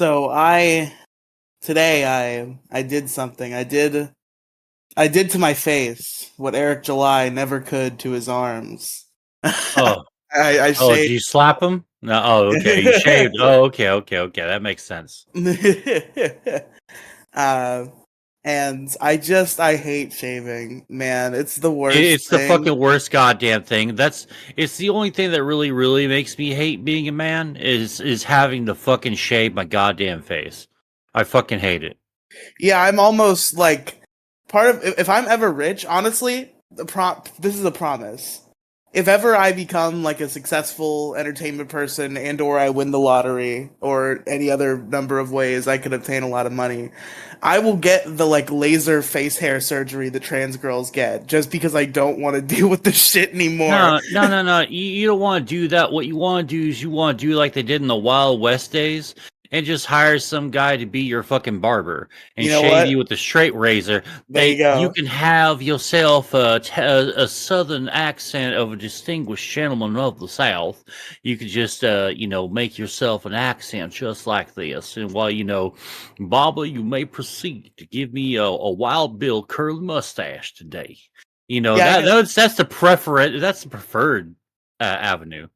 So I did something. I did to my face what Eric July never could to his arms. Oh, I oh, did shaved. you slap him? No. Oh, okay. You shaved. Oh, okay. That makes sense. uh, and I hate shaving, man. It's the worst It's the thing. fucking worst goddamn thing. It's the only thing that really makes me hate being a man is having to fucking shave my goddamn face. I fucking hate it. Yeah, I'm almost like part of if I'm ever rich, honestly, this is a promise. If ever I become like a successful entertainment person and or I win the lottery or any other number of ways I could obtain a lot of money, I will get the like laser face hair surgery that trans girls get just because I don't want to deal with this shit anymore. No. You don't want to do that. What you want to do is you want to do like they did in the Wild West days and just hire some guy to be your fucking barber and You know shave you what? with a straight razor. There you That you go. can have yourself a southern accent of a distinguished gentleman of the South. You could just, make yourself an accent just like this. And while, Baba, you may proceed to give me a Wild Bill curly mustache today. Yeah, That's the preferred avenue.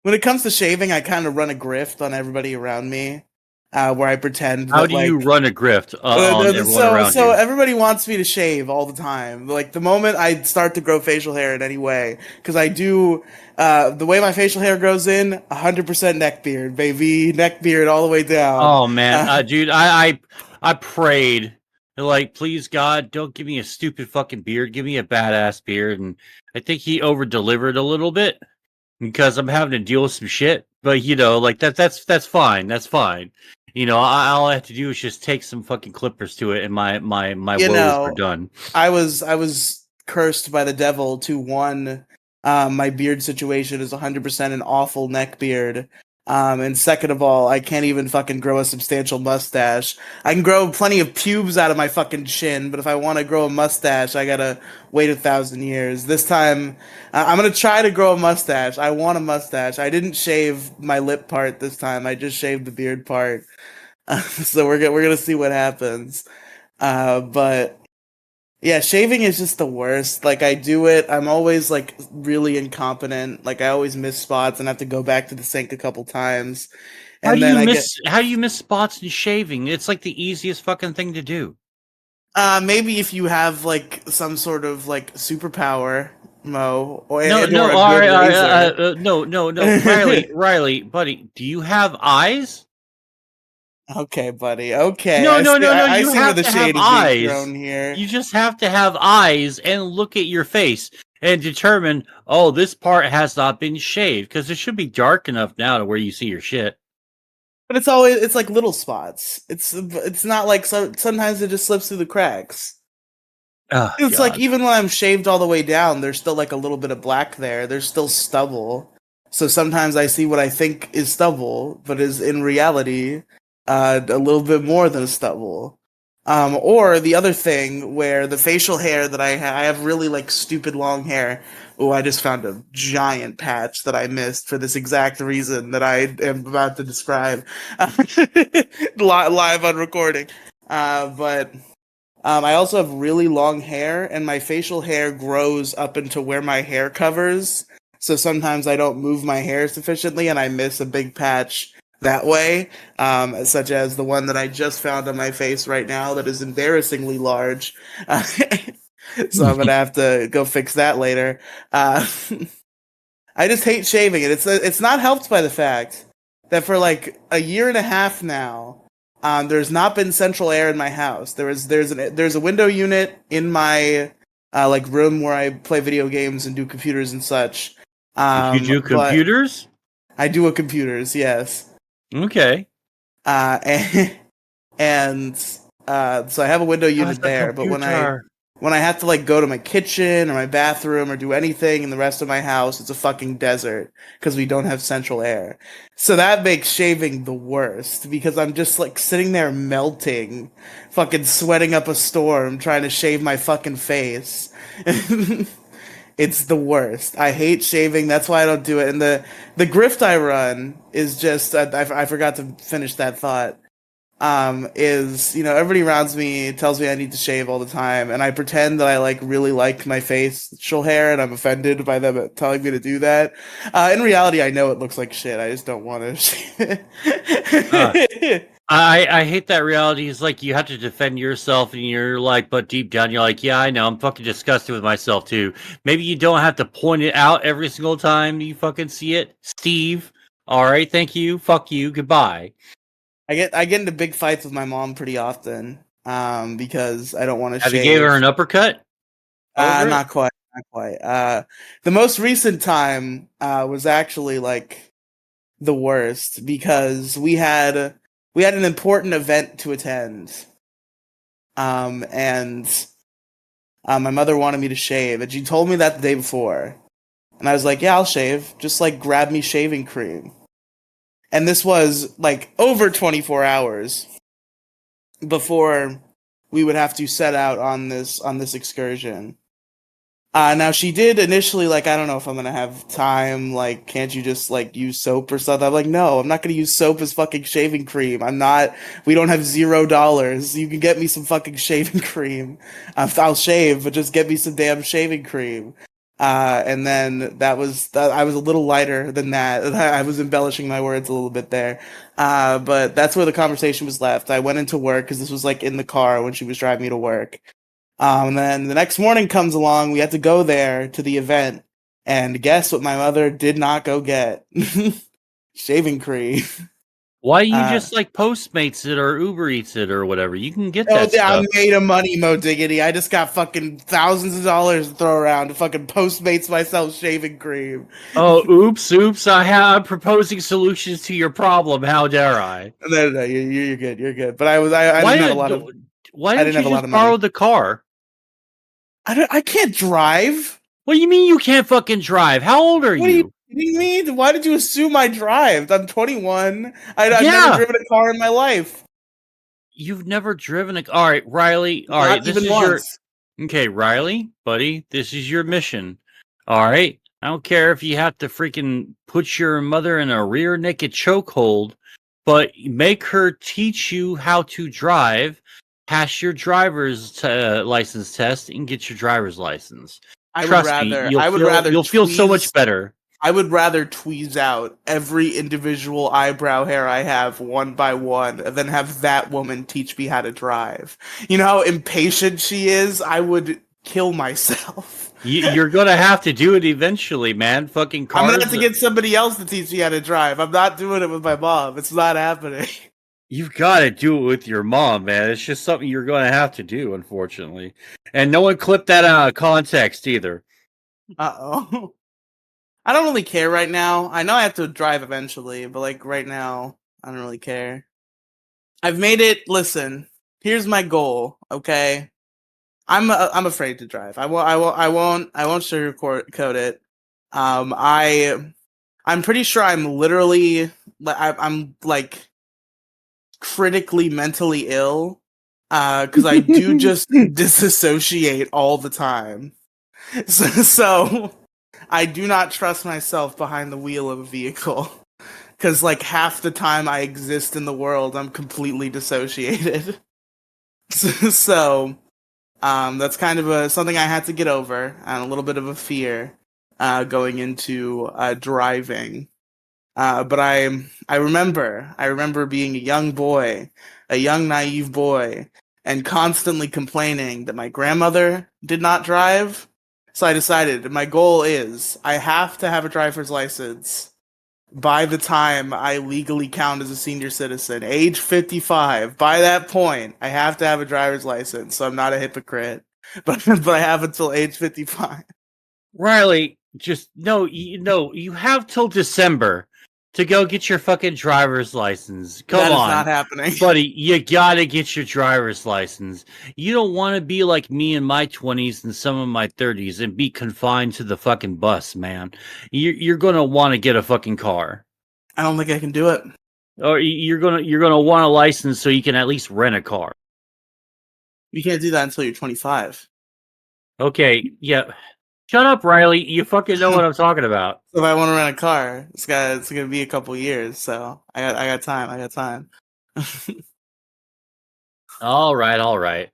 when it comes to shaving, I kind of run a grift on everybody around me, where I pretend How that do you like run a grift on everyone around so you? everybody wants me to shave all the time. Like the moment I start to grow facial hair in any way, because I do the way my facial hair grows in, 100% neck beard, baby, neck beard all the way down. Oh man, Uh, dude, I prayed like, please God, don't give me a stupid fucking beard, give me a badass beard, and I think he over delivered a little bit because I'm having to deal with some shit. But like that's fine, that's fine. All I have to do is just take some fucking clippers to it, and my you woes are know, done. I was cursed by the devil to one. My beard situation is 100% an awful neck beard. And second of all, I can't even fucking grow a substantial mustache. I can grow plenty of pubes out of my fucking chin, but if I want to grow a mustache, I gotta wait 1,000 years. This time, I'm gonna try to grow a mustache. I want a mustache. I didn't shave my lip part this time. I just shaved the beard part. So we're gonna see what happens. But yeah, shaving is just the worst. Like I do it, I'm always like really incompetent. Like I always miss spots and have to go back to the sink a couple times. And then I get How do you miss spots in shaving? It's like the easiest fucking thing to do. maybe if you have like some sort of like superpower, Mo, or No, and or no, a all good right, razor. no, Riley, buddy, do you have eyes? Okay, buddy. Okay, No, I no, see. no, no. I You see where have the to have shade is being eyes. thrown here. You just have to have eyes and look at your face and determine, oh, this part has not been shaved because it should be dark enough now to where you see your shit. But it's like little spots. It's not like sometimes it just slips through the cracks. Oh It's like God. even when I'm shaved all the way down, there's still like a little bit of black there. There's still stubble. So sometimes I see what I think is stubble, but is in reality a little bit more than stubble. Or the other thing where the facial hair that I have really like stupid long hair. Oh, I just found a giant patch that I missed for this exact reason that I am about to describe live on recording. But I also have really long hair, and my facial hair grows up into where my hair covers. So sometimes I don't move my hair sufficiently, and I miss a big patch that way, such as the one that I just found on my face right now that is embarrassingly large. So I'm gonna have to go fix that later. Uh, I just hate shaving it. It's not helped by the fact that for like a year and a half now, there's not been central air in my house. There's a window unit in my like room where I play video games and do computers and such. You do But computers? I do a computers, yes. Okay. And, so I have a window How's unit a there. But computer? when I have to like go to my kitchen or my bathroom or do anything in the rest of my house, it's a fucking desert because we don't have central air. So that makes shaving the worst because I'm just like sitting there melting, fucking sweating up a storm trying to shave my fucking face. It's the worst. I hate shaving. That's why I don't do it. And the grift I run is just I forgot to finish that thought. Is everybody around me tells me I need to shave all the time, and I pretend that I like really like my facial hair, and I'm offended by them telling me to do that. In reality, I know it looks like shit. I just don't want to shave Uh, it. I hate that reality. Is like you have to defend yourself, and you're like, but deep down, you're like, yeah, I know. I'm fucking disgusted with myself too. Maybe you don't have to point it out every single time you fucking see it, Steve. All right, thank you. Fuck you. Goodbye. I get into big fights with my mom pretty often, because I don't want to Have you gave her shave. an uppercut over it? Not quite, not quite. The most recent time was actually like the worst because we had an important event to attend, and my mother wanted me to shave, and she told me that the day before, and I was like, yeah, I'll shave. Just like grab me shaving cream, and this was like over 24 hours before we would have to set out on this excursion. Now she did initially like, I don't know if I'm gonna have time. Like, can't you just like use soap or something? I'm like, no, I'm not gonna use soap as fucking shaving cream. I'm not. We don't have $0. You can get me some fucking shaving cream. I'll shave, but just get me some damn shaving cream. And then I was a little lighter than that. I was embellishing my words a little bit there. But that's where the conversation was left. I went into work because this was like in the car when she was driving me to work. And then the next morning comes along. We had to go there to the event, and guess what? My mother did not go get shaving cream. Why you Uh, just like Postmates it or Uber Eats it or whatever? You can get oh, that yeah, stuff. I'm made of money, Mo Diggity. I just got fucking thousands of dollars to throw around to fucking Postmates myself shaving cream. Oh, oops! I'm proposing solutions to your problem. How dare I? No, no, no, you're good. You're good. But I Why didn't have a did lot of why I didn't didn't you have a lot just of borrow money. the car? I can't drive. What do you mean you can't fucking drive? How old are What are you you? kidding me? Why did you assume I drive? I'm 21. I've never Yeah, driven a car in my life. you've never driven a. All right, Riley. All right, Not this even is your. once. Okay, Riley, buddy, this is your mission. All right, I don't care if you have to freaking put your mother in a rear naked chokehold, but make her teach you how to drive, pass your license test, and get your driver's license. Trust me, I would rather you'll feel so much tweeze better. I would rather tweeze out every individual eyebrow hair I have one by one than have that woman teach me how to drive. You know how impatient she is? I would kill myself. You're gonna have to do it eventually, man. Fucking I'm gonna have cars. to get somebody else to teach me how to drive. I'm not doing it with my mom. It's not happening. You've got to do it with your mom, man. It's just something you're going to have to do, unfortunately. And no one clipped that out of context either. Uh-oh. I don't really care right now. I know I have to drive eventually, but like right now, I don't really care. I've made it. Listen, here's my goal. Okay, I'm afraid to drive. I won't sugarcoat it. I'm pretty sure I'm literally I'm like critically mentally ill. Because I do just disassociate all the time. So I do not trust myself behind the wheel of a vehicle. Because like half the time I exist in the world, I'm completely dissociated. So that's kind of something I had to get over, and a little bit of a fear going into driving. But I remember being a young boy, a young naive boy, and constantly complaining that my grandmother did not drive. So I decided my goal is I have to have a driver's license by the time I legally count as a senior citizen, age 55. By that point, I have to have a driver's license, so I'm not a hypocrite. But I have until age 55. Riley, just no, you have till December to go get your fucking driver's license. Come That is not on, happening. buddy, you gotta get your driver's license. You don't want to be like me in my 20s and some of my 30s and be confined to the fucking bus, man. You're gonna want to get a fucking car. I don't think I can do it. Or you're gonna want a license so you can at least rent a car. You can't do that until you're 25. Okay, yeah. Shut up, Riely. You fucking know what I'm talking about. So if I want to rent a car, it's gonna be a couple years. So I got time. I got time. All right.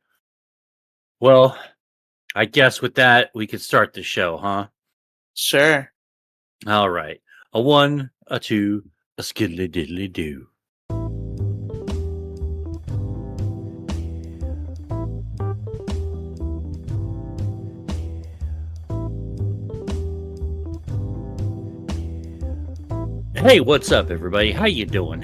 Well, I guess with that, we could start the show, huh? Sure. All right. A one, a two, a skiddly diddly do. Hey, what's up, everybody? How you doing?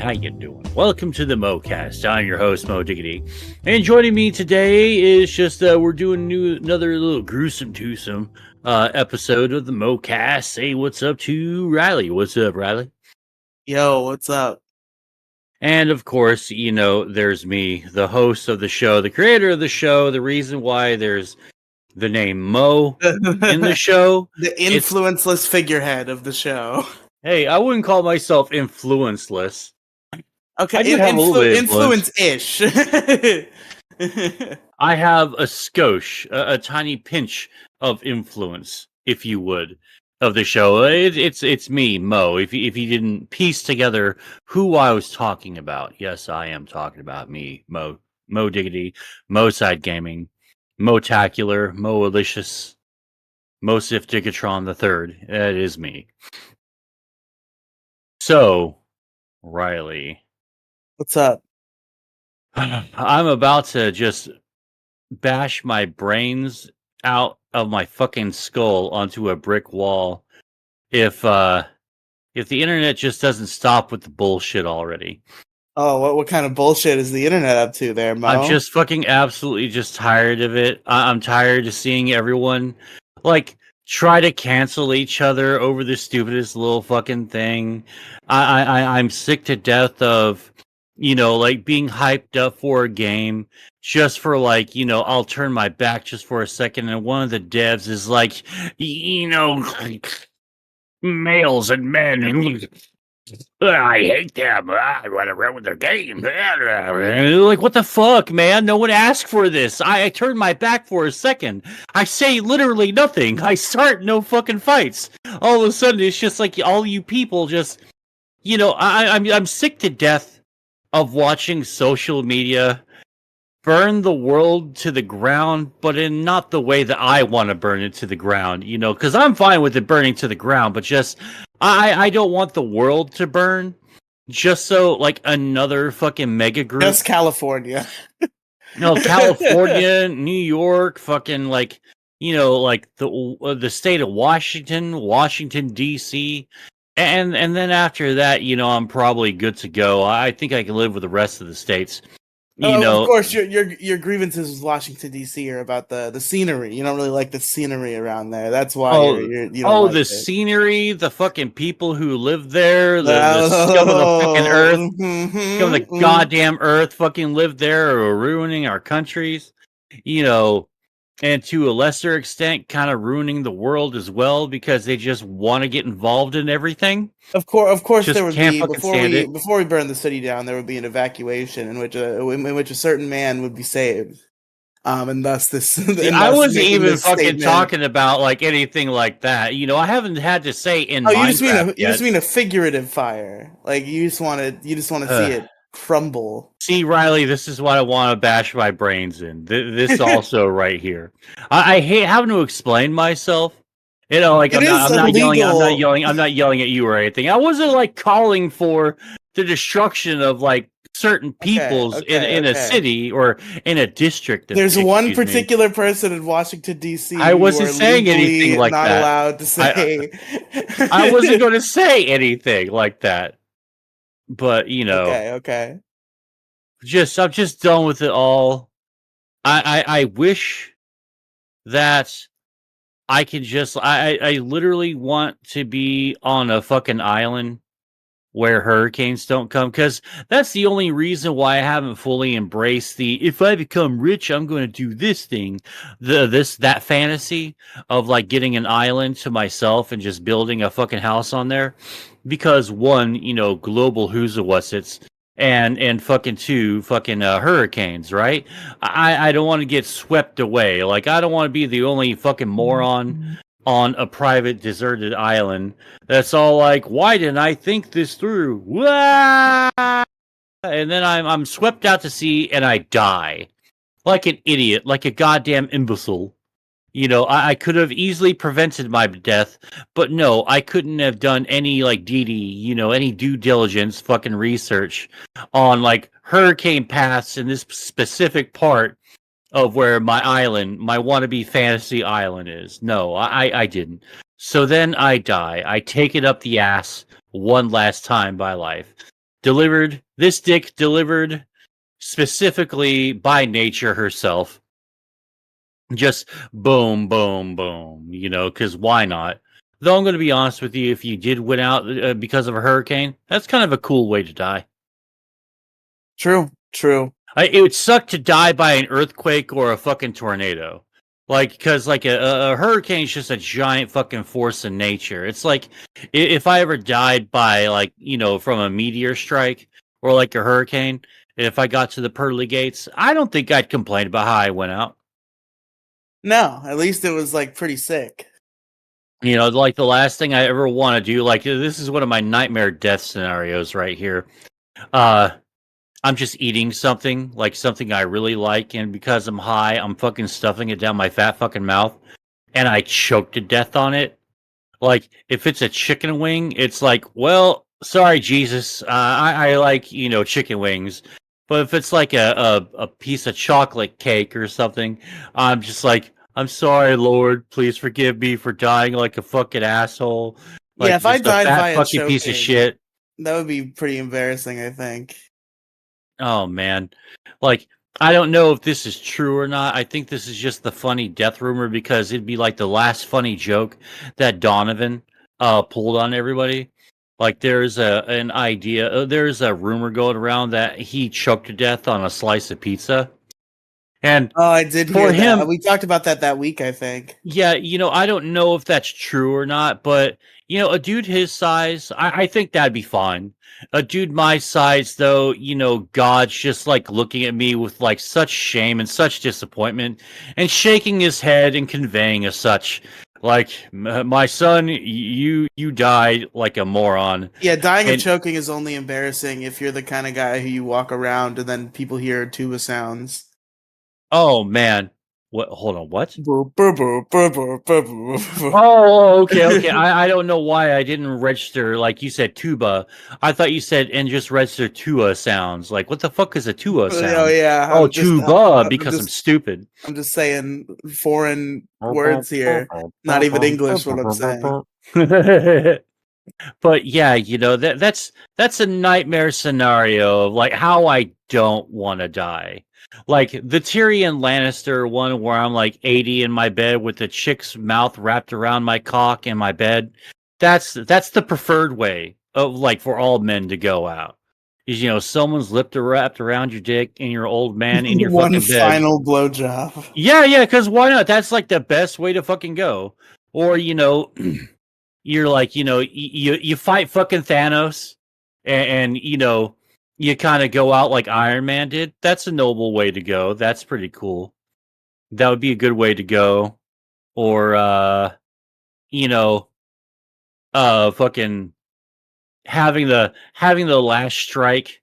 Welcome to the MoeCast. I'm your host, Moe Diggity, and joining me today is just we're doing another little gruesome twosome episode of the MoeCast. Say what's up to Riely. What's up, Riely? Yo, what's up? And of course, you know, there's me, the host of the show, the creator of the show, the reason why there's the name Moe in the show. The influenceless figurehead of the show. Hey, I wouldn't call myself influenceless. Okay, I do have a little bit of influence-ish. I have a skosh, a tiny pinch of influence, if you would, of the show. It's me, Moe. If you didn't piece together who I was talking about, yes, I am talking about me, Moe Diggity, Moe Side Gaming, Motacular, Moelicious, Mosif Digatron the Third. That is me. So, Riely, What's up? I'm about to just bash my brains out of my fucking skull onto a brick wall if the internet just doesn't stop with the bullshit already. Oh, what kind of bullshit is the internet up to there, Mo? I'm just fucking absolutely just tired of it. I'm tired of seeing everyone like try to cancel each other over the stupidest little fucking thing. I'm sick to death of, you know, like being hyped up for a game just for like, you know, I'll turn my back just for a second and one of the devs is like, you know, males and men and I hate them. I want to run with their game. Like, what the fuck, man? No one asked for this. I turned my back for a second. I say literally nothing. I start no fucking fights. All of a sudden, it's just like all you people just, you know, I'm sick to death of watching social media burn the world to the ground, but in not the way that I want to burn it to the ground, you know, because I'm fine with it burning to the ground, but just I don't want the world to burn just so like another fucking mega group. Just California. No, California, New York, fucking like, you know, like the state of Washington D.C. And then after that, you know, I'm probably good to go. I think I can live with the rest of the states. You know, of course, your grievances with Washington D.C. are about the scenery. You don't really like the scenery around there. That's why you don't like the it. scenery, the fucking people who live there, the scum of the fucking earth, scum of the goddamn earth, fucking live there, or ruining our countries. You know, and to a lesser extent, kind of ruining the world as well because they just want to get involved in everything. Of course, Just there would can't be fucking stand it. before we burn the city down. There would be an evacuation in which a certain man would be saved, and thus this. See, I wasn't even fucking talking about like anything like that. You know, I haven't had to say in. Oh, you just mean a figurative fire. Like you just want to see it crumble. See, Riely, this is what I want to bash my brains in. This also right here. I hate having to explain myself. You know, like I'm not yelling at you or anything. I wasn't like calling for the destruction of like certain peoples in a city or in a district. There's one particular person in Washington D.C. I wasn't saying anything like not that. Allowed to say. I wasn't going to say anything like that. But you know, okay. I'm just done with it all. I wish that I can just I literally want to be on a fucking island where hurricanes don't come, because that's the only reason why I haven't fully embraced the if I become rich I'm going to do this thing, that fantasy of like getting an island to myself and just building a fucking house on there, because one, you know, global who's what's it's and fucking two fucking hurricanes, right? I don't want to get swept away. Like I don't want to be the only fucking moron on a private deserted island that's all like, why didn't I think this through? Wah! And then I'm swept out to sea and I die. Like an idiot, like a goddamn imbecile. You know, I could have easily prevented my death, but no, I couldn't have done any like DD, any due diligence fucking research on like hurricane paths in this specific part of where my island, my wannabe fantasy island is. No, I didn't. So then I die. I take it up the ass one last time by life. This dick delivered specifically by nature herself. Just boom, boom, boom, because why not? Though I'm going to be honest with you, if you did win out because of a hurricane, that's kind of a cool way to die. True. It would suck to die by an earthquake or a fucking tornado. Like, because like a hurricane is just a giant fucking force in nature. It's like if I ever died by like, from a meteor strike or like a hurricane, if I got to the pearly gates, I don't think I'd complain about how I went out. No, at least it was like pretty sick. Like the last thing I ever want to do, like this is one of my nightmare death scenarios right here. I'm just eating something, like something I really like, and because I'm high, I'm fucking stuffing it down my fat fucking mouth, and I choke to death on it. Like, if it's a chicken wing, it's like, well, sorry, Jesus, I like, chicken wings. But if it's like a piece of chocolate cake or something, I'm just like, I'm sorry, Lord, please forgive me for dying like a fucking asshole. Yeah, Like, if I just a died fat via fucking piece of choking, shit. that would be pretty embarrassing, I think. Oh man. Like I don't know if this is true or not. I think this is just the funny death rumor because it'd be like the last funny joke that Donovan pulled on everybody. Like there's an idea, there's a rumor going around that he choked to death on a slice of pizza. And Oh, I did for hear that. him, We talked about that week, I think. yeah, I don't know if that's true or not, but a dude his size, I think that'd be fine. A dude my size, though, God's just like looking at me with like such shame and such disappointment, and shaking his head and conveying as such, like, my son, you died like a moron. Yeah, dying of And choking is only embarrassing if you're the kind of guy who you walk around and then people hear tuba sounds. oh man, what? Hold on, what? Boop, boop, boop, boop, boop, boop, boop. Oh, okay. I don't know why I didn't register, like you said, tuba. I thought you said and just register tua sounds. Like, what the fuck is a tua Oh sound? yeah, Oh, tuba, because I'm stupid. I'm just saying foreign words here, not even English. What I'm saying. But yeah, that's a nightmare scenario of like how I don't want to die. Like the Tyrion Lannister one where I'm like 80 in my bed with the chick's mouth wrapped around my cock in my bed. That's the preferred way of like for all men to go out. Is someone's lip wrapped around your dick and your old man in your One fucking bed. final blowjob. Yeah, because why not? That's like the best way to fucking go. Or you're like, you fight fucking Thanos, and you kind of go out like Iron Man did. That's a noble way to go. That's pretty cool. That would be a good way to go. Or you know, fucking having the last strike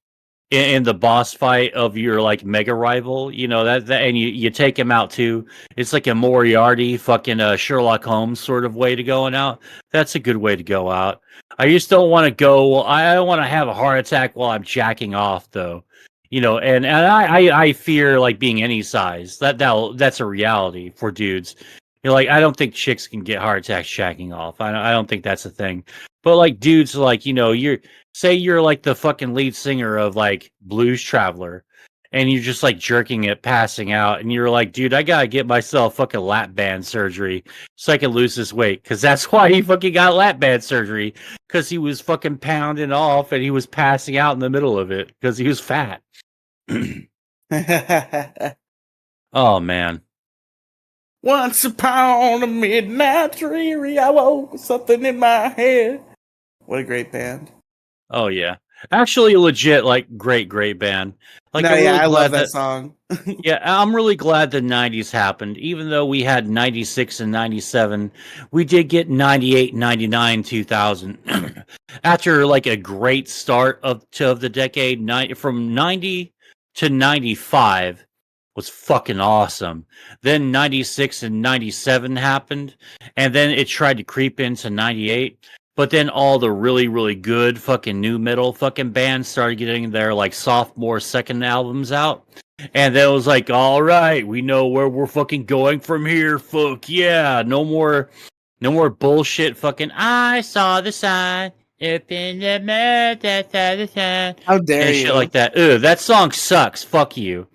in the boss fight of your like mega rival, that and you take him out too. It's like a Moriarty fucking Sherlock Holmes sort of way to going out. That's a good way to go out. I just don't want to go. I don't want to have a heart attack while I'm jacking off though. And I fear like being any size. That's a reality for dudes. Like I don't think chicks can get heart attacks jacking off. I don't think that's a thing. But like dudes, like you're like the fucking lead singer of like Blues Traveler, and you're just like jerking it, passing out, and you're like, dude, I gotta get myself fucking lap band surgery so I can lose this weight, because that's why he fucking got lap band surgery, because he was fucking pounding off and he was passing out in the middle of it because he was fat. Oh man. Once upon a midnight dreary, I woke with something in my head. What a great band. Oh yeah. Actually, legit, like great band. Like No, I'm yeah, really I love glad that that. song. Yeah, I'm really glad the 90s happened. Even though we had 96 and 97, we did get 98, 99, 2000. After like a great start of the decade, from 90 to 95 was fucking awesome. Then 96 and 97 happened, and then it tried to creep into 98. But then all the really good fucking new metal fucking bands started getting their like sophomore second albums out. And then it was like, all right, we know where we're fucking going from here. Fuck yeah. No more bullshit fucking I saw the sign up in the mud outside the sign How dare and shit you? like that. Ugh, that song sucks. Fuck you.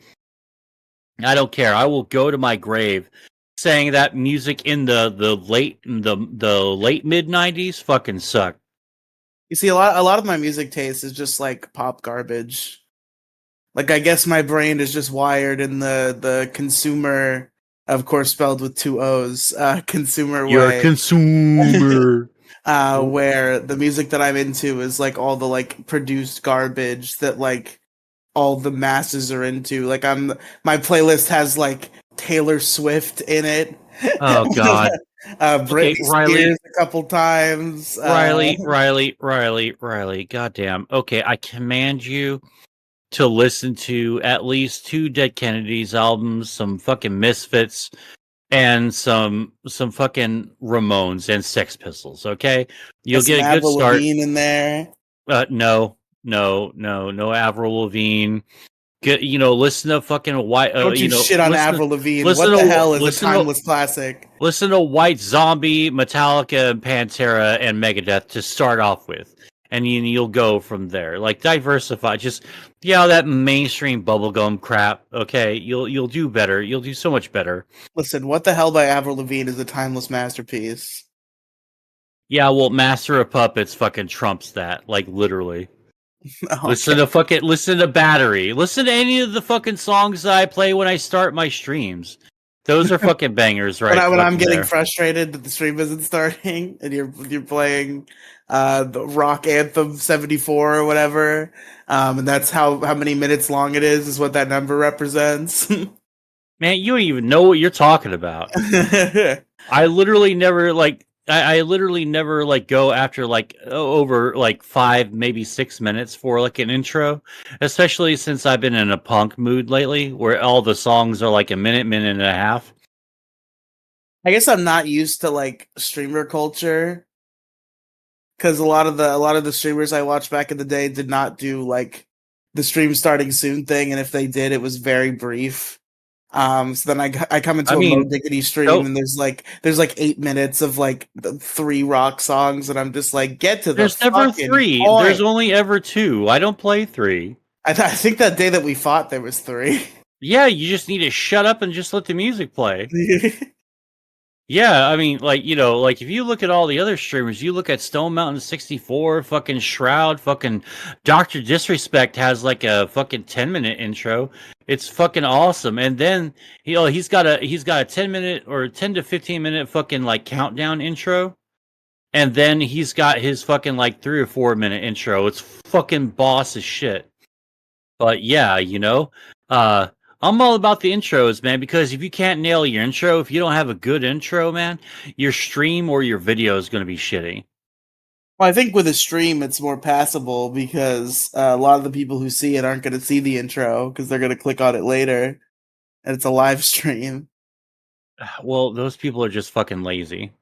I don't care. I will go to my grave saying that music in the late mid nineties fucking sucked. You see, a lot of my music taste is just like pop garbage. Like I guess my brain is just wired in the consumer, of course spelled with two O's, consumer You're a way. consumer. Where the music that I'm into is like all the like produced garbage that like all the masses are into. Like my playlist has like Taylor Swift in it, Oh god. Britney Okay, Spears Riley, a couple times. Riley. Goddamn. Okay, I command you to listen to at least two Dead Kennedys albums, some fucking Misfits, and some fucking Ramones and Sex Pistols. Okay, Got you'll some get a good Avril start. Lavigne in there. No, Avril Lavigne. Get listen to fucking white. Don't you shit on Avril Lavigne. Listen What the to hell is a listen to timeless classic? listen to White Zombie, Metallica, and Pantera and Megadeth to start off with, and you'll go from there. Like diversify. Just that mainstream bubblegum crap. Okay, you'll do better. You'll do so much better. Listen, What the Hell by Avril Lavigne is a timeless masterpiece. Yeah, well, Master of Puppets fucking trumps that. Like literally. Okay. Listen to Battery. Listen to any of the fucking songs that I play when I start my streams. Those are fucking bangers, When right? I'm Fucking getting there. frustrated that the stream isn't starting and you're playing the Rock Anthem 74 or whatever, and that's how many minutes long it is what that number represents. Man, you don't even know what you're talking about. I literally never like I literally never like go after like over like 5 maybe 6 minutes for like an intro, especially since I've been in a punk mood lately where all the songs are like a minute and a half. I guess I'm not used to like streamer culture because a lot of the streamers I watched back in the day did not do like the stream starting soon thing, and if they did, it was very brief. So then I come I into a Mo mean, Diggity stream so and there's like 8 minutes of like the 3 rock songs, and I'm just like, get to the there's never fucking 3. There's point. only ever 2. I don't play 3. I think that day that we fought there was three. Yeah, you just need to shut up and just let the music play. Yeah, I mean, like, like if you look at all the other streamers, you look at Stone Mountain 64, fucking Shroud, fucking Dr. Disrespect has like a fucking 10-minute intro. It's fucking awesome. And then, he's got a 10-minute or 10 to 15-minute fucking like countdown intro. And then he's got his fucking like 3 or 4 minute intro. It's fucking boss as shit. But yeah, uh, I'm all about the intros, man, because if you can't nail your intro, if you don't have a good intro, man, your stream or your video is going to be shitty. Well, I think with a stream it's more passable because a lot of the people who see it aren't going to see the intro because they're going to click on it later, and it's a live stream. Well, those people are just fucking lazy.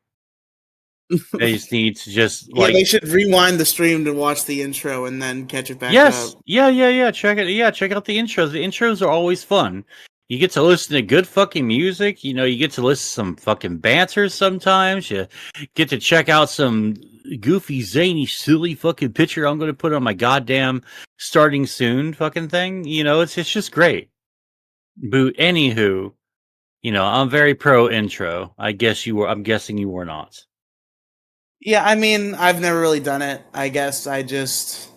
They just need to just Yeah, they like, should rewind the stream to watch the intro and then catch it back up. yes, yeah. Check it. Yeah, check out the intros. The intros are always fun. You get to listen to good fucking music. You get to listen to some fucking banter sometimes. You get to check out some goofy, zany, silly fucking picture I'm going to put on my goddamn starting soon fucking thing. It's just great. But anywho, I'm very pro intro. I'm guessing you were not. Yeah, I mean, I've never really done it. I guess I just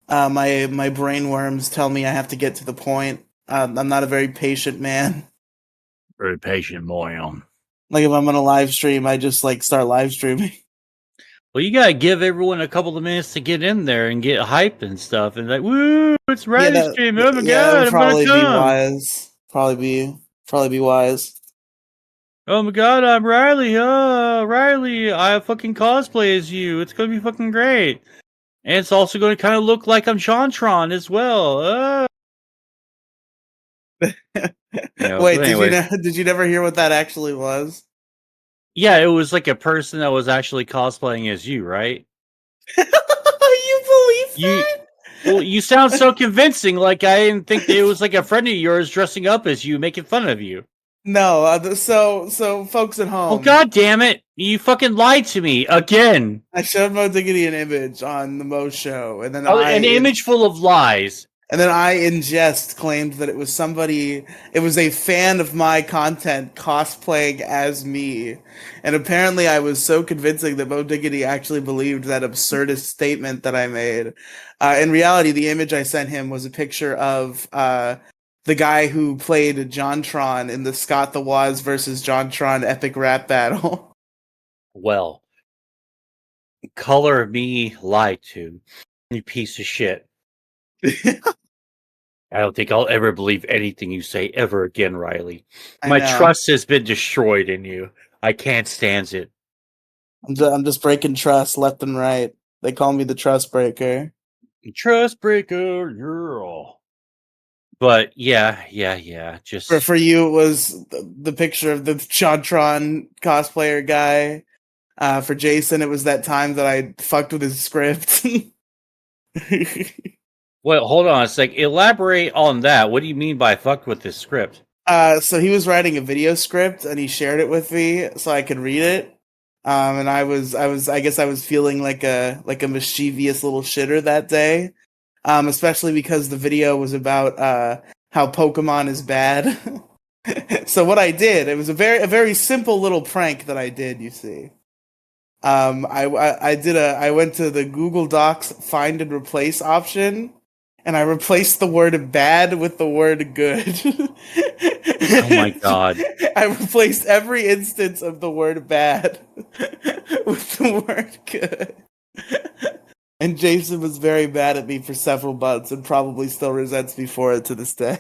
my brain worms tell me I have to get to the point. I'm not a very patient man. Very patient boy. Like if I'm on a live stream, I just like start live streaming. Well, you gotta give everyone a couple of minutes to get in there and get hyped and stuff, and like, woo, it's Riley stream. Oh my that god, would I'm gonna probably be come. wise. Probably be wise. Oh my god, I'm Riley. Oh, Riley, I fucking cosplay as you. It's gonna be fucking great. And it's also going to kind of look like I'm Jontron as well. Wait, But anyways. did you never hear what that actually was? Yeah, it was like a person that was actually cosplaying as you, right? You believe that? Well, you sound so convincing. Like I didn't think that it was like a friend of yours dressing up as you, making fun of you. No, so folks at home. Oh god damn it! You fucking lied to me again. I showed Mo Diggity an image on the Mo show, and then An image full of lies. And then I, in jest, claimed that it was somebody, it was a fan of my content cosplaying as me. And apparently I was so convincing that Mo Diggity actually believed that absurdist statement that I made. In reality, the image I sent him was a picture of the guy who played Jontron in the Scott the Woz versus Jontron epic rap battle. Well, color me lied to, you piece of shit. I don't think I'll ever believe anything you say ever again, Riley. My trust has been destroyed in you. I can't stand it. I'm just breaking trust left and right. They call me the trust breaker. Trust breaker, girl. But yeah. Just for you, it was the picture of the Jontron cosplayer guy. For Jason, it was that time that I fucked with his script. Well, hold on a sec. Elaborate on that. What do you mean by fucked with this script? So he was writing a video script and he shared it with me so I could read it. And I guess I was feeling like a mischievous little shitter that day. Especially because the video was about how Pokemon is bad. So what I did, it was a very simple little prank that I did, you see. I went to the Google Docs find and replace option, and I replaced the word bad with the word good. Oh my god. I replaced every instance of the word bad with the word good. And Jason was very mad at me for several months and probably still resents me for it to this day.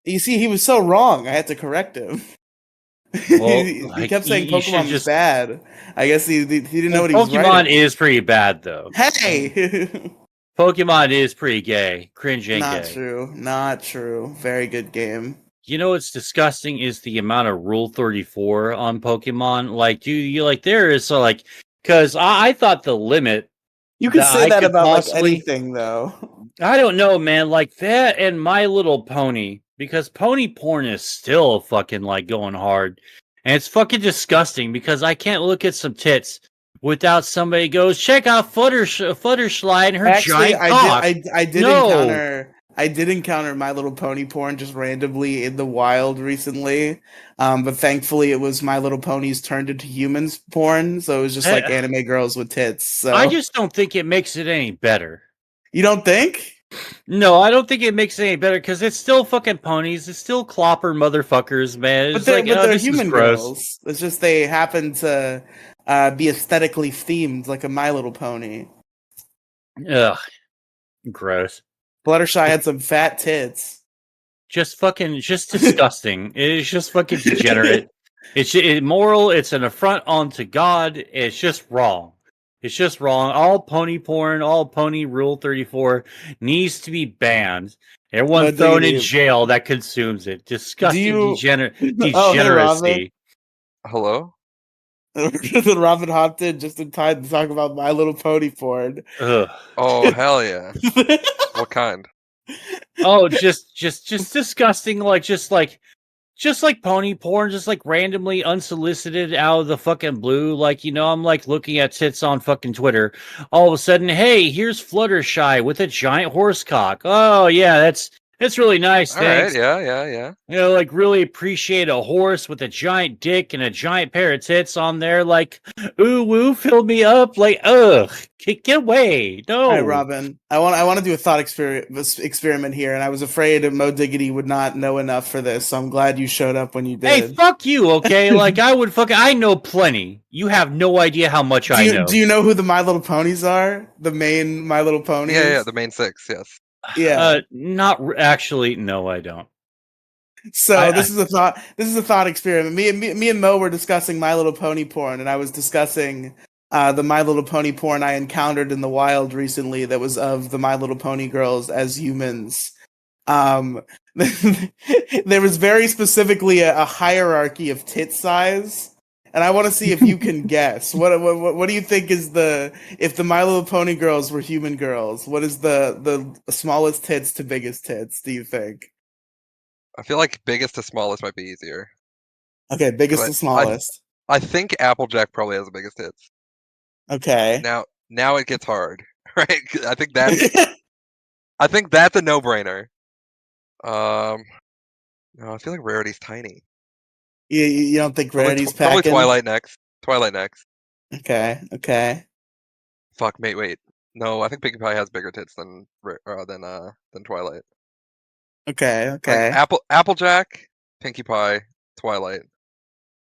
You see, he was so wrong. I had to correct him. Well, he kept saying Pokemon was bad. I guess he didn't know what he was writing. Pokemon is pretty bad, though. Hey! Pokemon is pretty gay. Cringing Not gay. true. Not true. Very good game. You know what's disgusting is the amount of Rule 34 on Pokemon. Like, dude, you like there is so like because I thought the limit. You could say that about like anything, though. I don't know, man. Like that and My Little Pony, because pony porn is still fucking like going hard, and it's fucking disgusting because I can't look at some tits without somebody goes check out Fluttershy and her giant cock. I did encounter My Little Pony porn just randomly in the wild recently, but thankfully it was My Little Ponies turned into humans porn, so it was just like anime girls with tits. So I just don't think it makes it any better. You don't think? No, I don't think it makes it any better because it's still fucking ponies. It's still clopper motherfuckers, man. It's but they're human girls. It's just they happen to be aesthetically themed like a My Little Pony. Ugh, gross. Fluttershy had some fat tits. Just disgusting. It's just fucking degenerate. It's immoral. It's an affront onto God. It's just wrong. It's just wrong. All pony porn, all pony Rule 34 needs to be banned. Everyone thrown in jail that consumes it. Disgusting degeneracy. Hey, hello? Robin hopped in just in time to talk about My Little Pony porn. Ugh. Oh, hell yeah. What kind? Oh, just disgusting. Just like pony porn, just like randomly unsolicited out of the fucking blue. Like, I'm like looking at tits on fucking Twitter. All of a sudden, hey, here's Fluttershy with a giant horse cock. Oh yeah, that's It's really nice, All right, thanks. yeah. You know, like really appreciate a horse with a giant dick and a giant pair of tits on there. Like, ooh, woo, fill me up. Like, ugh, get away. No. All right, Robin. I want to do a thought experiment here, and I was afraid that Mo Diggity would not know enough for this, so I'm glad you showed up when you Hey, did. fuck you, okay? Like, I know plenty. You have no idea how much I know. Do you know who the My Little Ponies are? The main My Little Ponies? Yeah, the main 6, yes. Yeah. Actually, no, I don't. So this is a thought experiment. Me and Mo were discussing My Little Pony porn, and I was discussing the My Little Pony porn I encountered in the wild recently that was of the My Little Pony girls as humans. There was very specifically a hierarchy of tit size, and I want to see if you can guess. What do you think is if the My Little Pony girls were human girls? What is the smallest tits to biggest tits? Do you think? I feel like biggest to smallest might be easier. Okay, biggest to smallest. I think Applejack probably has the biggest hits. Okay. Now it gets hard, right? I think that's a no-brainer. No, I feel like Rarity's tiny. You don't think Rarity's packing? Probably Twilight next. Okay. Fuck, mate, wait. No, I think Pinkie Pie has bigger tits than Twilight. Okay. Like Applejack, Pinkie Pie, Twilight,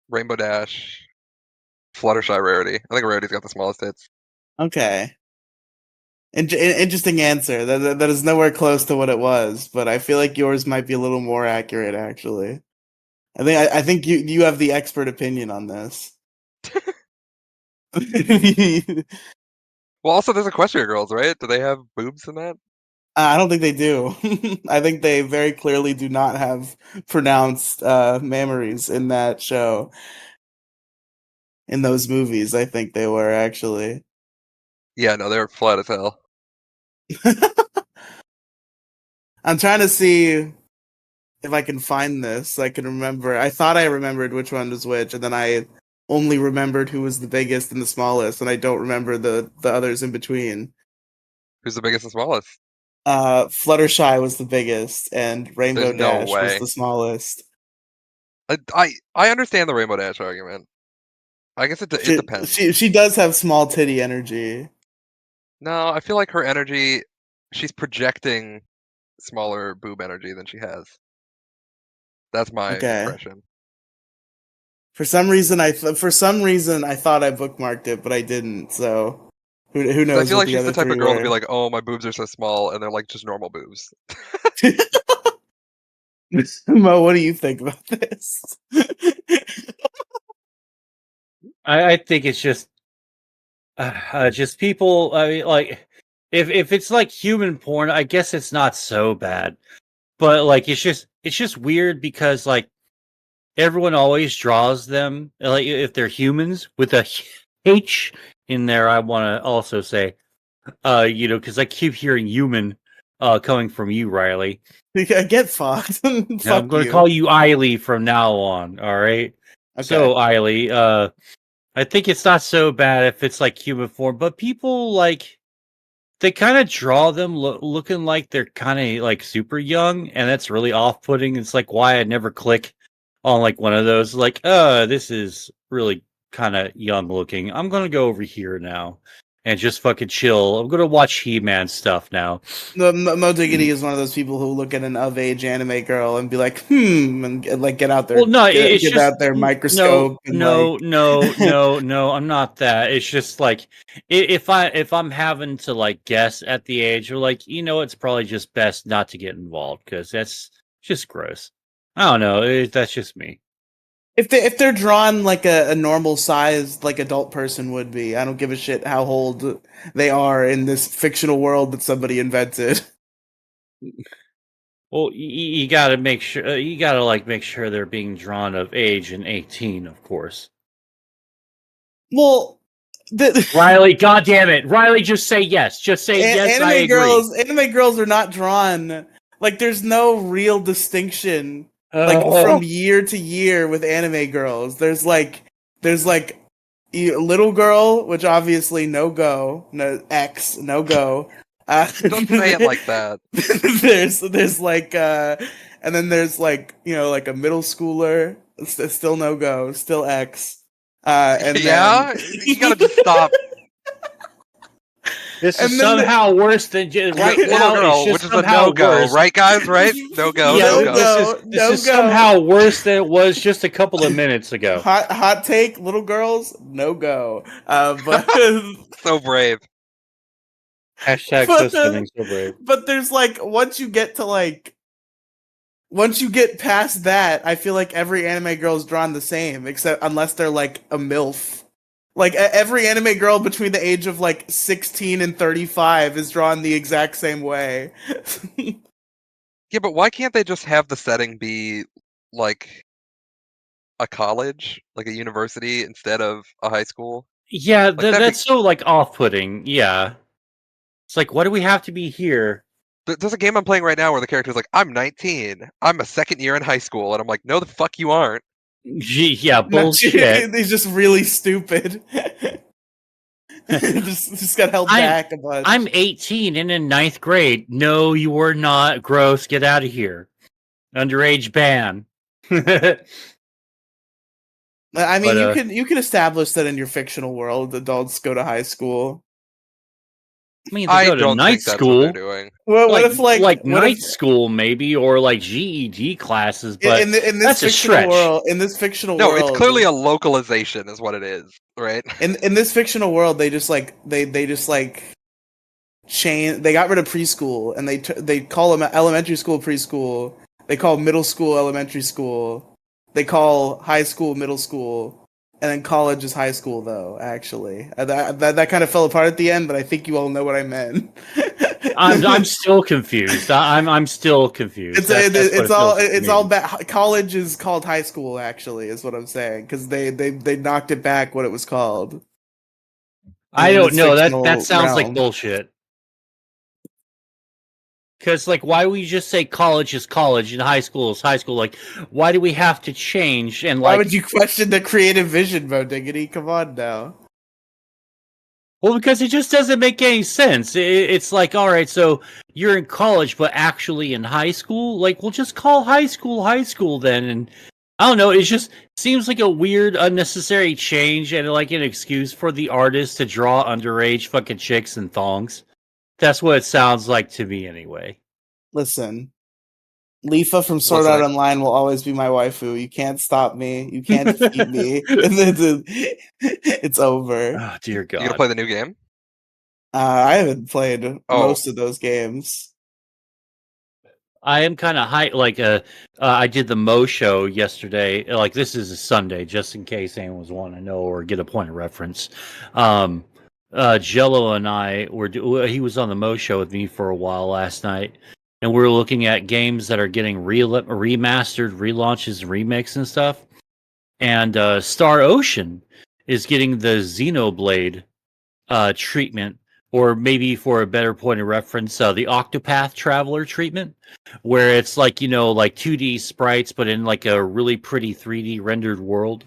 Rainbow Dash, Fluttershy, Rarity. I think Rarity's got the smallest tits. Okay. Interesting answer. That is nowhere close to what it was, but I feel like yours might be a little more accurate. Actually, I think you have the expert opinion on this. Well, also there's Equestria Girls, right? Do they have boobs in that? I don't think they do. I think they very clearly do not have pronounced mammaries in that show. In those movies, I think they were actually. Yeah, no, they're flat as hell. I'm trying to see if I can find this. I can remember. I thought I remembered which one was which, and then I only remembered who was the biggest and the smallest, and I don't remember the others in between. Who's the biggest and smallest? Fluttershy was the biggest, and Rainbow There's no Dash way. was the smallest. I understand the Rainbow Dash argument. I guess it depends. She does have small titty energy. No, I feel like her energy, she's projecting smaller boob energy than she has. That's my impression. For some reason, I thought I bookmarked it, but I didn't. So who knows? I feel like she's the type of girl were. to be like, "Oh, my boobs are so small," and they're like just normal boobs. Mo, what do you think about this? I think it's just people. I mean, like, if it's like human porn, I guess it's not so bad. But like, it's just weird because like everyone always draws them like if they're humans with a H in there. I want to also say, because I keep hearing human coming from you, Riely. Get fucked. Fuck I'm going to call you Eily from now on. All right. Okay. So Eily, I think it's not so bad if it's like human form, but people like they kind of draw them looking like they're kind of like super young, and that's really off-putting. It's like why I never click on like one of those. Like, this is really kind of young looking. I'm gonna go over here now and just fucking chill. I'm gonna watch He-Man stuff now. Mo Diggity is one of those people who look at an of-age anime girl and be like, and like get out there. Well, no, get just, out their microscope. No, I'm not that. It's just like if I'm having to like guess at the age, or like it's probably just best not to get involved because that's just gross. I don't know. That's just me. If they're drawn like a normal size, like adult person would be, I don't give a shit how old they are in this fictional world that somebody invented. Well, you gotta make sure make sure they're being drawn of age and 18, of course. Well, Riely, goddamn it, Riely, just say yes. Just say yes. I agree. Anime girls are not drawn like there's no real distinction. Like from year to year with anime girls, there's like little girl, which obviously no go. Don't say it like that. There's like and then there's like like a middle schooler, still no go, still X. And Yeah, you gotta just stop. This is And then somehow worse than right Little now. girl, It's which just is a somehow no-go, worse. right, guys? Right? No go, Yeah, no go. this is somehow worse than it was just a couple of minutes ago. hot take, little girls, no go. But So brave. Hashtag so stunning, so brave. but there's like once you get past that, I feel like every anime girl is drawn the same, except unless they're like a MILF. Like every anime girl between the age of like 16 and 35 is drawn the exact same way. Yeah, but why can't they just have the setting be like a college, like a university, instead of a high school? Yeah, Like that'd that's so like off-putting. Yeah, it's like, why do we have to be here? There's a game I'm playing right now where the character's like, I'm 19, I'm a second year in high school, and I'm like, no, the fuck you aren't. Gee, yeah, Not bullshit. He's just really stupid. just got held back a bunch. I'm 18 and in 9th grade. No, you are not. Gross. Get out of here. Underage ban. I mean, But, you can establish that in your fictional world, adults go to high school. I mean, they I go to don't night think that's what they're school. doing. What if Like what night if school maybe, or like GED classes, but in this that's a fictional stretch. world? In this fictional No, world, it's clearly a localization, is what it is, right? in this fictional world, they just like they just like they got rid of preschool and they call them elementary school preschool. They call middle school elementary school. They call high school middle school. And then college is high school, though. Actually, that kind of fell apart at the end, but I think you all know what I meant. I'm still confused. I'm still confused. It's all bad. College is called high school. Actually, is what I'm saying, because they knocked it back what it was called. I don't know. That sounds realm. like bullshit. Because, like, why would you just say college is college and high school is high school? Like, why do we have to change? And Why like, would you question the creative vision, Mo Diggity? Come on now. well, because it just doesn't make any sense. It's like, all right, so you're in college, but actually in high school. Like, we'll just call high school then. And I don't know. It just seems like a weird, unnecessary change and like an excuse for the artist to draw underage fucking chicks in thongs. That's what it sounds like to me, anyway. Listen, Lifa from Sword Art Online will always be my waifu. You can't stop me. You can't defeat me. It's over. Oh, dear God. You gonna play the new game? I haven't played most of those games. I am kind of high. Like, I did the Moe show yesterday. Like, this is a Sunday, just in case anyone was wanting to know or get a point of reference. Jello and I he was on the Moe show with me for a while last night, and we were looking at games that are getting remastered, relaunches, remakes, and stuff. And Star Ocean is getting the Xenoblade treatment, or maybe for a better point of reference, the Octopath Traveler treatment, where it's like, like 2D sprites, but in like a really pretty 3D rendered world.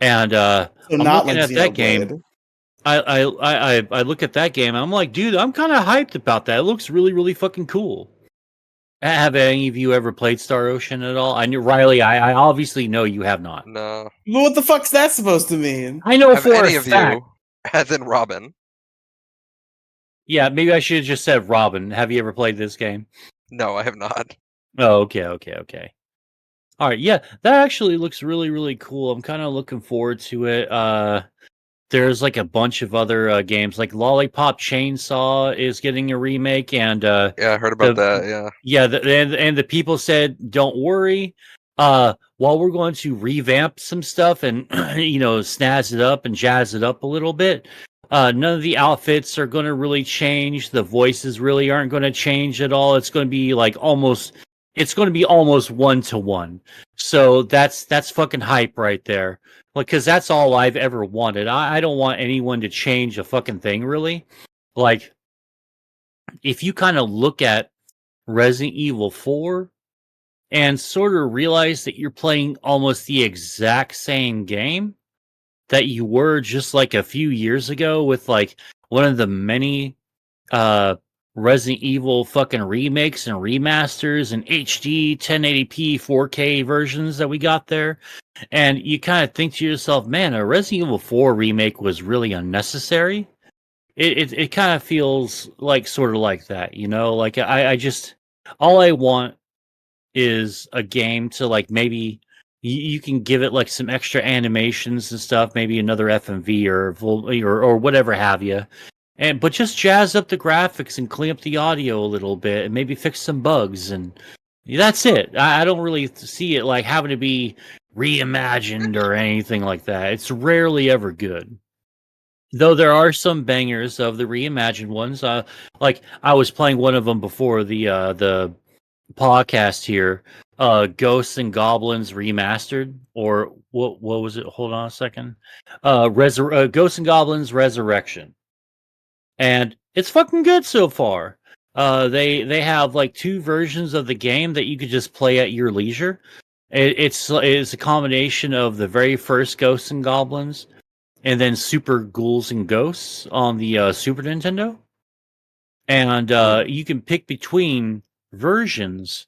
And So I'm not looking like at that game. I look at that game and I'm like, dude, I'm kind of hyped about that. It looks really, really fucking cool. Have any of you ever played Star Ocean at all? I knew Riely. I obviously know you have not. No. But what the fuck's that supposed to mean? I know have for any a of fact. you, as in Robin. Yeah, maybe I should have just said Robin. Have you ever played this game? No, I have not. Oh, okay. All right, yeah, that actually looks really, really cool. I'm kind of looking forward to it. There's like a bunch of other games, like Lollipop Chainsaw is getting a remake, and Yeah, I heard about that. Yeah, and the people said, "Don't worry, while we're going to revamp some stuff and snazz it up and jazz it up a little bit." None of the outfits are going to really change. The voices really aren't going to change at all. It's going to be like almost 1-to-1. So that's fucking hype right there. Like, because that's all I've ever wanted. I don't want anyone to change a fucking thing, really. Like, if you kind of look at Resident Evil 4 and sort of realize that you're playing almost the exact same game that you were just like a few years ago, with like one of the many Resident Evil fucking remakes and remasters and HD 1080p 4K versions that we got there. And you kind of think to yourself, man, a Resident Evil 4 remake was really unnecessary. It kind of feels like sort of like that, you know? Like I just all I want is a game to like maybe you can give it like some extra animations and stuff, maybe another FMV or whatever have you. But just jazz up the graphics and clean up the audio a little bit and maybe fix some bugs and that's it. I don't really see it like having to be reimagined or anything like that. It's rarely ever good. Though there are some bangers of the reimagined ones. Like I was playing one of them before the podcast here, Ghosts and Goblins Remastered, or what was it? Hold on a second. Ghosts and Goblins Resurrection, and it's fucking good so far. They have like two versions of the game that you could just play at your leisure. It's a combination of the very first Ghosts and Goblins, and then Super Ghouls and Ghosts on the Super Nintendo, and you can pick between versions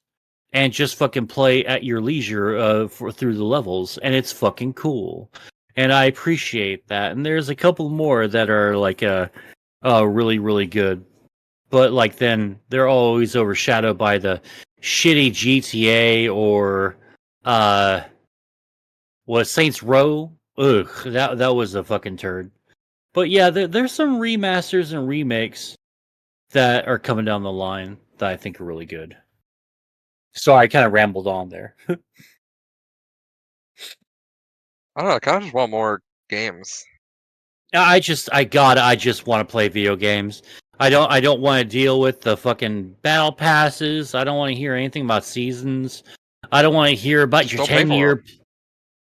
and just fucking play at your leisure through the levels, and it's fucking cool. And I appreciate that. And there's a couple more that are like really really good, but like then they're always overshadowed by the shitty GTA or what Saints Row. Ugh, that was a fucking turd. But yeah, there's some remasters and remakes that are coming down the line that I think are really good. So I kind of rambled on there. I don't know. I kind of just want more games. I just want to play video games. I don't want to deal with the fucking battle passes. I don't want to hear anything about seasons. I don't want to hear about Just your don't pay for 10-year. 'em.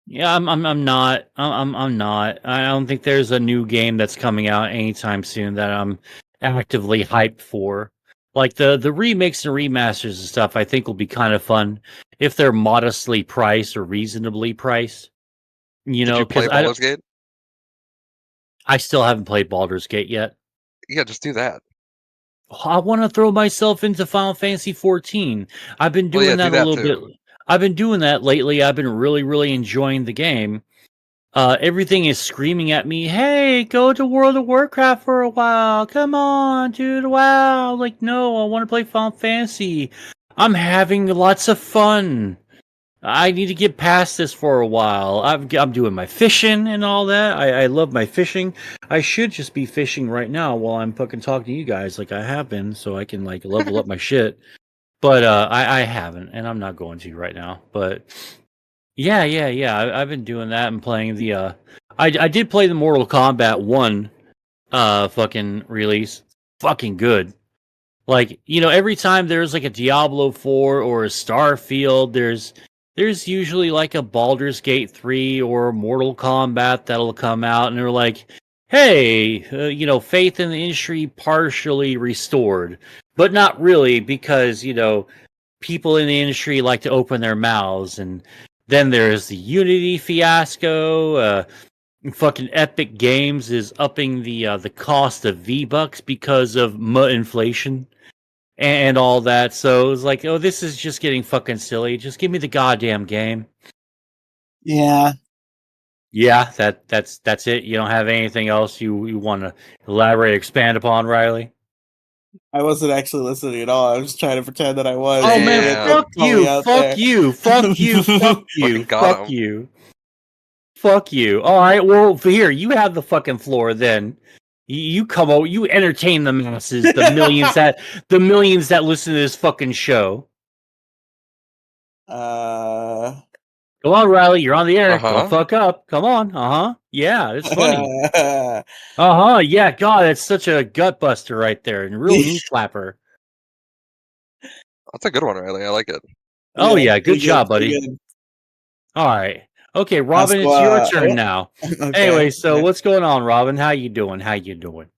Yeah, I'm not. I'm not. I don't think there's a new game that's coming out anytime soon that I'm actively hyped for. Like the remakes and remasters and stuff, I think will be kind of fun if they're modestly priced or reasonably priced. You Did know, you play because Baldur's Gate? I still haven't played Baldur's Gate yet. Yeah, just do that. I want to throw myself into Final Fantasy 14. I've been Well, yeah, doing do that a that little bit. too. I've been doing that lately. I've been really, really enjoying the game. Everything is screaming at me, "Hey, go to World of Warcraft for a while. Come on, dude. Wow." Like, no, I want to play Final Fantasy. I'm having lots of fun. I need to get past this for a while. I'm doing my fishing and all that. I love my fishing. I should just be fishing right now while I'm fucking talking to you guys like I have been, so I can like level up my shit. But I haven't, and I'm not going to right now. But yeah. I've been doing that and playing the. I did play the Mortal Kombat 1 fucking release. Fucking good. Like, you know, every time there's like a Diablo 4 or a Starfield, there's usually like a Baldur's Gate 3 or Mortal Kombat that'll come out and they're like, "Hey, you know, faith in the industry partially restored." But not really because, you know, people in the industry like to open their mouths and then there's the Unity fiasco. Fucking Epic Games is upping the cost of V-Bucks because of inflation and all that. So it was like, oh, this is just getting fucking silly. Just give me the goddamn game. Yeah. Yeah, that's it. You don't have anything else you want to elaborate, expand upon, Riley? I wasn't actually listening at all. I was trying to pretend that I was. Oh You man, had to fuck call me you, out fuck there. you, fuck you, fuck you, Fucking got fuck him. you, fuck you. All right, well, here you have the fucking floor. Then you come over, you entertain the masses, the millions that listen to this fucking show. Come on, Riley, you're on the air. Don't Uh-huh. fuck up. Come on. Yeah, it's funny. Yeah, God, it's such a gut buster right there and real knee slapper. That's a good one, Riley. I like it. Oh, yeah, good pretty job, pretty buddy. good. All right. Okay, Robin, it's So, your turn now. Okay. Anyway, so okay. what's going on, Robin? How you doing? How you doing?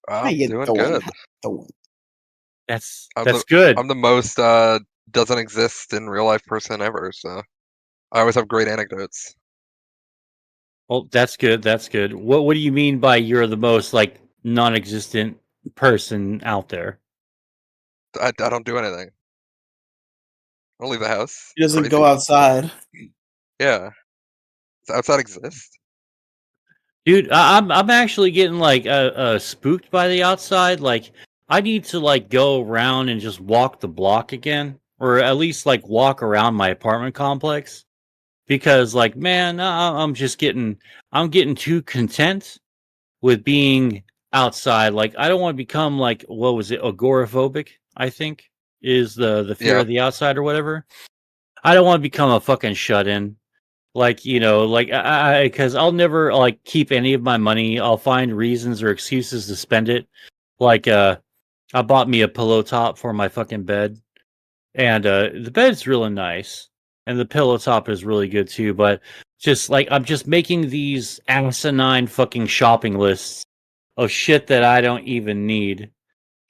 How I'm you doing doing? good. How you doing? That's I'm good. I'm the most doesn't exist in real life person ever, so I always have great anecdotes. Well, that's good. That's good. What do you mean by you're the most like non-existent person out there? I don't do anything. I don't leave the house. He doesn't Crazy. go outside. Yeah. Does outside exist? Dude, I'm actually getting like spooked by the outside. Like, I need to like go around and just walk the block again, or at least like walk around my apartment complex, because like, man, I'm getting too content with being outside. Like, I don't want to become like, what was it, agoraphobic? I think is the fear Yeah. of the outside or whatever. I don't want to become a fucking shut in. Like, like because I'll never like keep any of my money. I'll find reasons or excuses to spend it. Like, I bought me a pillow top for my fucking bed, and the bed's really nice, and the pillow top is really good too. But just like, I'm just making these asinine fucking shopping lists of shit that I don't even need,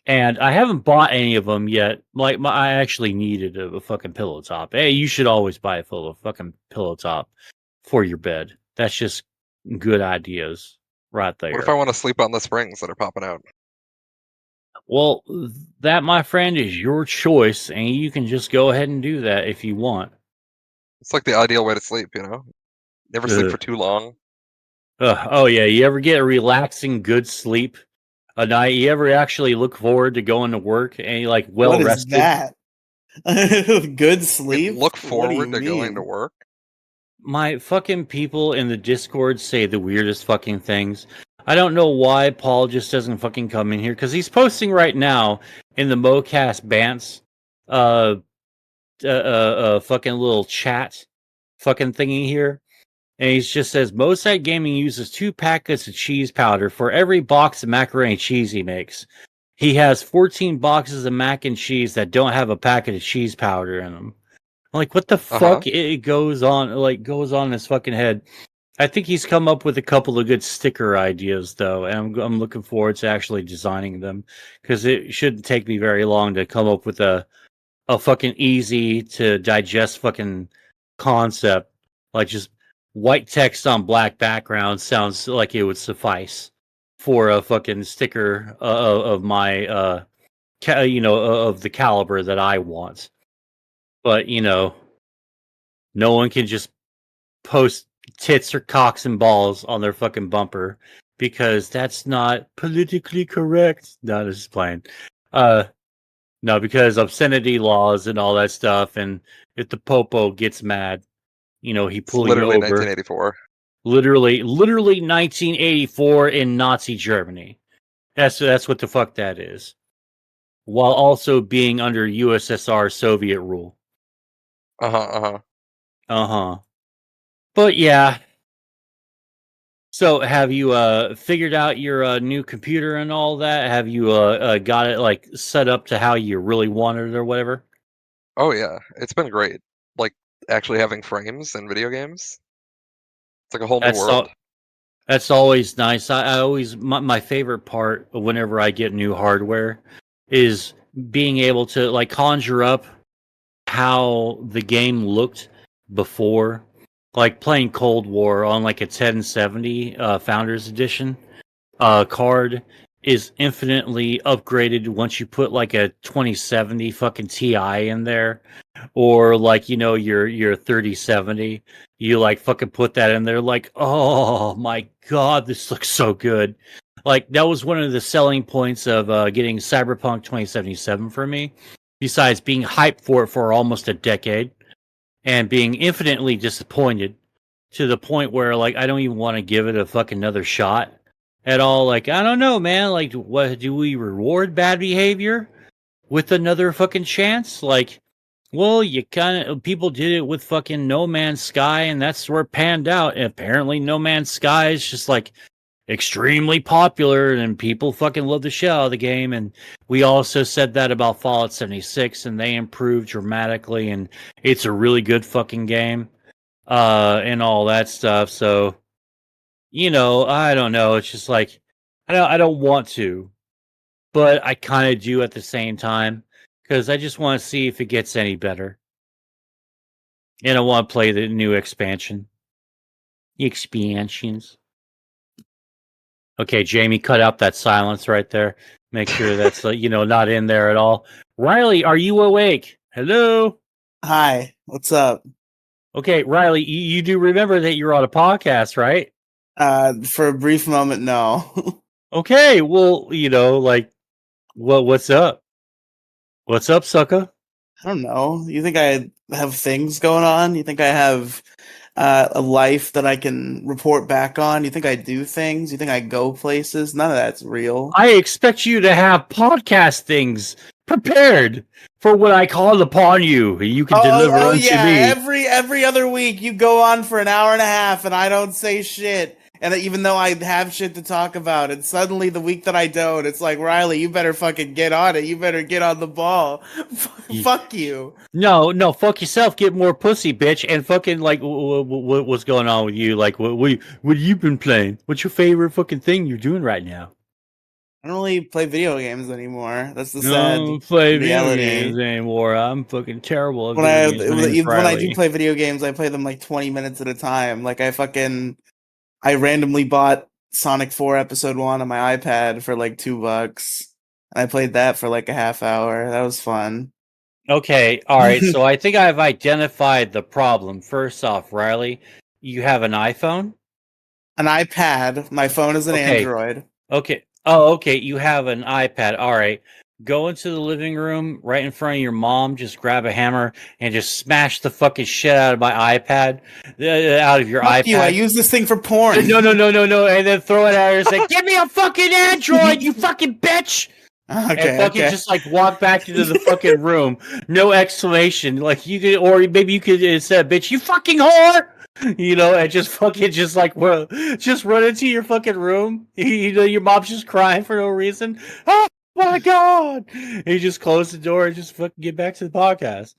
and I haven't bought any of them yet. Like, I actually needed a fucking pillow top. Hey, you should always buy a fucking pillow top for your bed. That's just good ideas right What if I there. want to sleep on the springs that are popping out? Well, that, my friend, is your choice, and you can just go ahead and do that if you want. It's like the ideal way to sleep, you know? Never sleep Ugh. for too long. Oh yeah, you ever get a relaxing, good sleep a night? You ever actually look forward to going to work and you like well What is rested? that? Good Wait, sleep? look What do forward you to going to mean? work? My fucking people in the Discord say the weirdest fucking things. I don't know why Paul just doesn't fucking come in here, because he's posting right now in the MoCast Bants uh fucking little chat fucking thingy here. And he just says Mosaic Gaming uses 2 packets of cheese powder for every box of macaroni and cheese he makes. He has 14 boxes of mac and cheese that don't have a packet of cheese powder in them. Like, what the Uh-huh. fuck it goes on in his fucking head. I think he's come up with a couple of good sticker ideas though, and I'm looking forward to actually designing them, because it shouldn't take me very long to come up with a fucking easy to digest fucking concept. Like, just white text on black background sounds like it would suffice for a fucking sticker of my of the caliber that I want. But no one can just post tits or cocks and balls on their fucking bumper, because that's not politically correct. No, this is playing. No, because obscenity laws and all that stuff, and if the popo gets mad, he It's pull you literally over. 1984. Literally 1984 in Nazi Germany. That's what the fuck that is. While also being under USSR Soviet rule. Uh-huh, uh-huh. Uh-huh. But yeah. So have you figured out your new computer and all that? Have you got it like set up to how you really wanted it or whatever? Oh yeah, it's been great. Like actually having frames in video games. It's like a whole new That's world. all. That's always nice. I always my favorite part of whenever I get new hardware is being able to like conjure up how the game looked before, like playing Cold War on like a 1070 Founders Edition card is infinitely upgraded once you put like a 2070 fucking Ti in there, or like your 3070. You like fucking put that in there, like, oh my god, this looks so good. Like, that was one of the selling points of getting Cyberpunk 2077 for me, besides being hyped for it for almost a decade and being infinitely disappointed to the point where like I don't even want to give it a fucking another shot at all. Like, I don't know, man. Like, what do we reward bad behavior with another fucking chance? Like, well, you kind of people did it with fucking No Man's Sky, and that's where it panned out. And apparently, No Man's Sky is just like extremely popular, and people fucking love the shit out of the game. And we also said that about Fallout 76, and they improved dramatically, and it's a really good fucking game, and all that stuff. So, I don't know. It's just like I don't want to, but I kind of do at the same time, because I just want to see if it gets any better, and I want to play the new expansions. Okay, Jamie, cut out that silence right there. Make sure that's not in there at all. Riley, are you awake? Hello. Hi, what's up? Okay, Riley, you do remember that you're on a podcast, right? For a brief moment, no. Okay, well, what's up? What's up, sucker? I don't know. You think I have things going on? You think I have a life that I can report back on? You think I do things? You think I go places? None of that's real. I expect you to have podcast things prepared for when I call upon you, and you can deliver Oh unto yeah. me. Every other week you go on for an hour and a half, and I don't say shit. And even though I have shit to talk about, and suddenly the week that I don't, it's like Riley, you better fucking get on it. You better get on the ball. Fuck you. No, fuck yourself. Get more pussy, bitch. And fucking what's going on with you? Like, what you been playing? What's your favorite fucking thing you're doing right now? I don't really play video games anymore. That's the sad No, play video reality. games anymore. I'm fucking terrible at When video games. My name's when I do Riley. play video games, I play them like 20 minutes at a time. Like I randomly bought Sonic 4 Episode 1 on my iPad for like $2. And I played that for like a half hour. That was fun. Okay, all right. So I think I've identified the problem. First off, Riley, you have an iPhone. An iPad. My phone is an Okay. Android. Okay. Oh, okay. You have an iPad. All right. Go into the living room right in front of your mom. Just grab a hammer and just smash the fucking shit out of my iPad, out of your Fuck iPad. you, I use this thing for porn. No. And then throw it at her and say, "Give me a fucking Android, you fucking bitch!" And fucking just like walk back into the fucking room. No exclamation. Like you could, or maybe you could instead, "Bitch, you fucking whore!" And just fucking just like just run into your fucking room. Your mom's just crying for no reason. Oh my god! And you just close the door and just fucking get back to the podcast.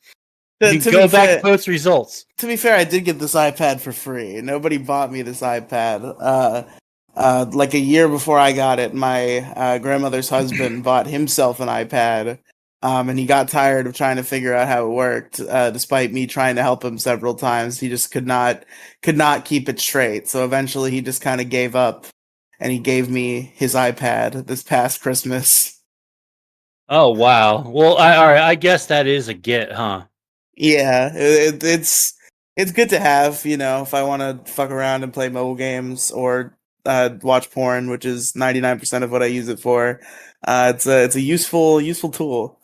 You can go back and post results. To be fair, I did get this iPad for free. Nobody bought me this iPad. Like a year before I got it, my grandmother's husband bought himself an iPad, and he got tired of trying to figure out how it worked. Despite me trying to help him several times, he just could not keep it straight. So eventually, he just kind of gave up, and he gave me his iPad this past Christmas. Oh wow! Well, all right. I guess that is a get, huh? Yeah, it's good to have, if I want to fuck around and play mobile games or watch porn, which is 99% of what I use it for. It's a useful tool.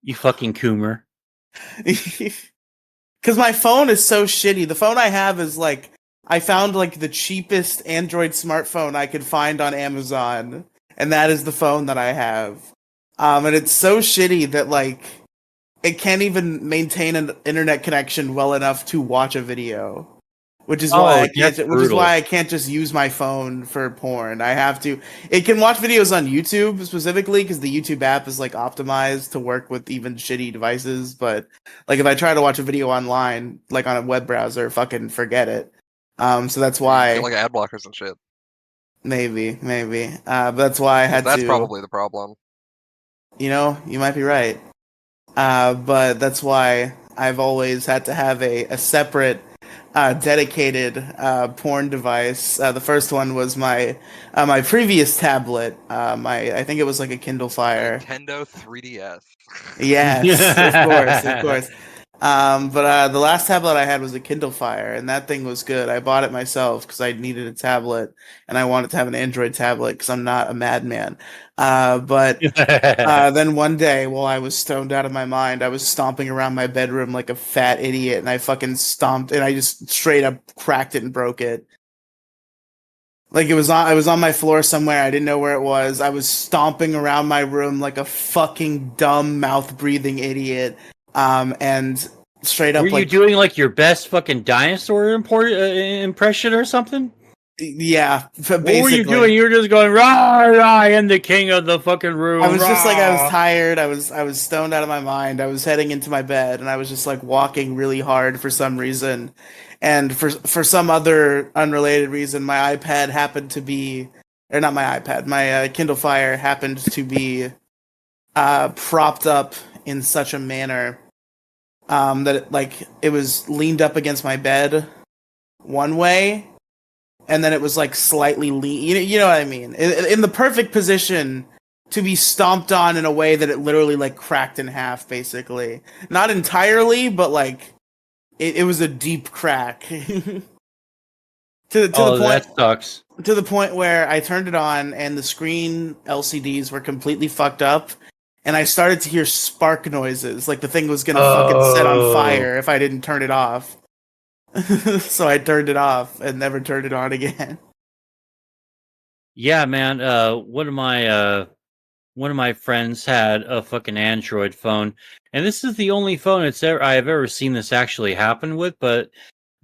You fucking coomer. Because my phone is so shitty. The phone I have is like I found like the cheapest Android smartphone I could find on Amazon, and that is the phone that I have. And it's so shitty that like it can't even maintain an internet connection well enough to watch a video, which is why I can't just use my phone for porn. I have to. It can watch videos on YouTube specifically because the YouTube app is like optimized to work with even shitty devices. But like if I try to watch a video online, like on a web browser, fucking forget it. So that's why like ad blockers and shit. maybe. But that's why I had That's to. probably the problem. You might be right. But that's why I've always had to have a separate, dedicated porn device. The first one was my previous tablet. I think it was like a Kindle Fire. Nintendo 3DS. Yes, of course. But the last tablet I had was a Kindle Fire, and that thing was good. I bought it myself because I needed a tablet, and I wanted to have an Android tablet because I'm not a madman. But then one day, while I was stoned out of my mind, I was stomping around my bedroom like a fat idiot, and I fucking stomped, and I just straight up cracked it and broke it. Like I was on my floor somewhere. I didn't know where it was. I was stomping around my room like a fucking dumb mouth breathing idiot. And straight up, were you doing like your best fucking dinosaur impression or something? Yeah, basically. What were you doing? You were just going rah rah, I am the king of the fucking room. I was rah. just like I was tired. I was stoned out of my mind. I was heading into my bed, and I was just like walking really hard for some reason, and for some other unrelated reason, my iPad happened to be, or not my iPad, my Kindle Fire happened to be propped up in such a manner that it was leaned up against my bed one way, and then it was like slightly lean. You know what I mean? In the perfect position to be stomped on in a way that it literally like cracked in half, basically. Not entirely, but like it was a deep crack. to the Oh, point that sucks. to the point where I turned it on and the screen LCDs were completely fucked up, and I started to hear spark noises, like the thing was gonna fucking set on fire if I didn't turn it off. So I turned it off and never turned it on again. Yeah, man. One of my friends had a fucking Android phone, and this is the only phone I've ever seen this actually happen with. But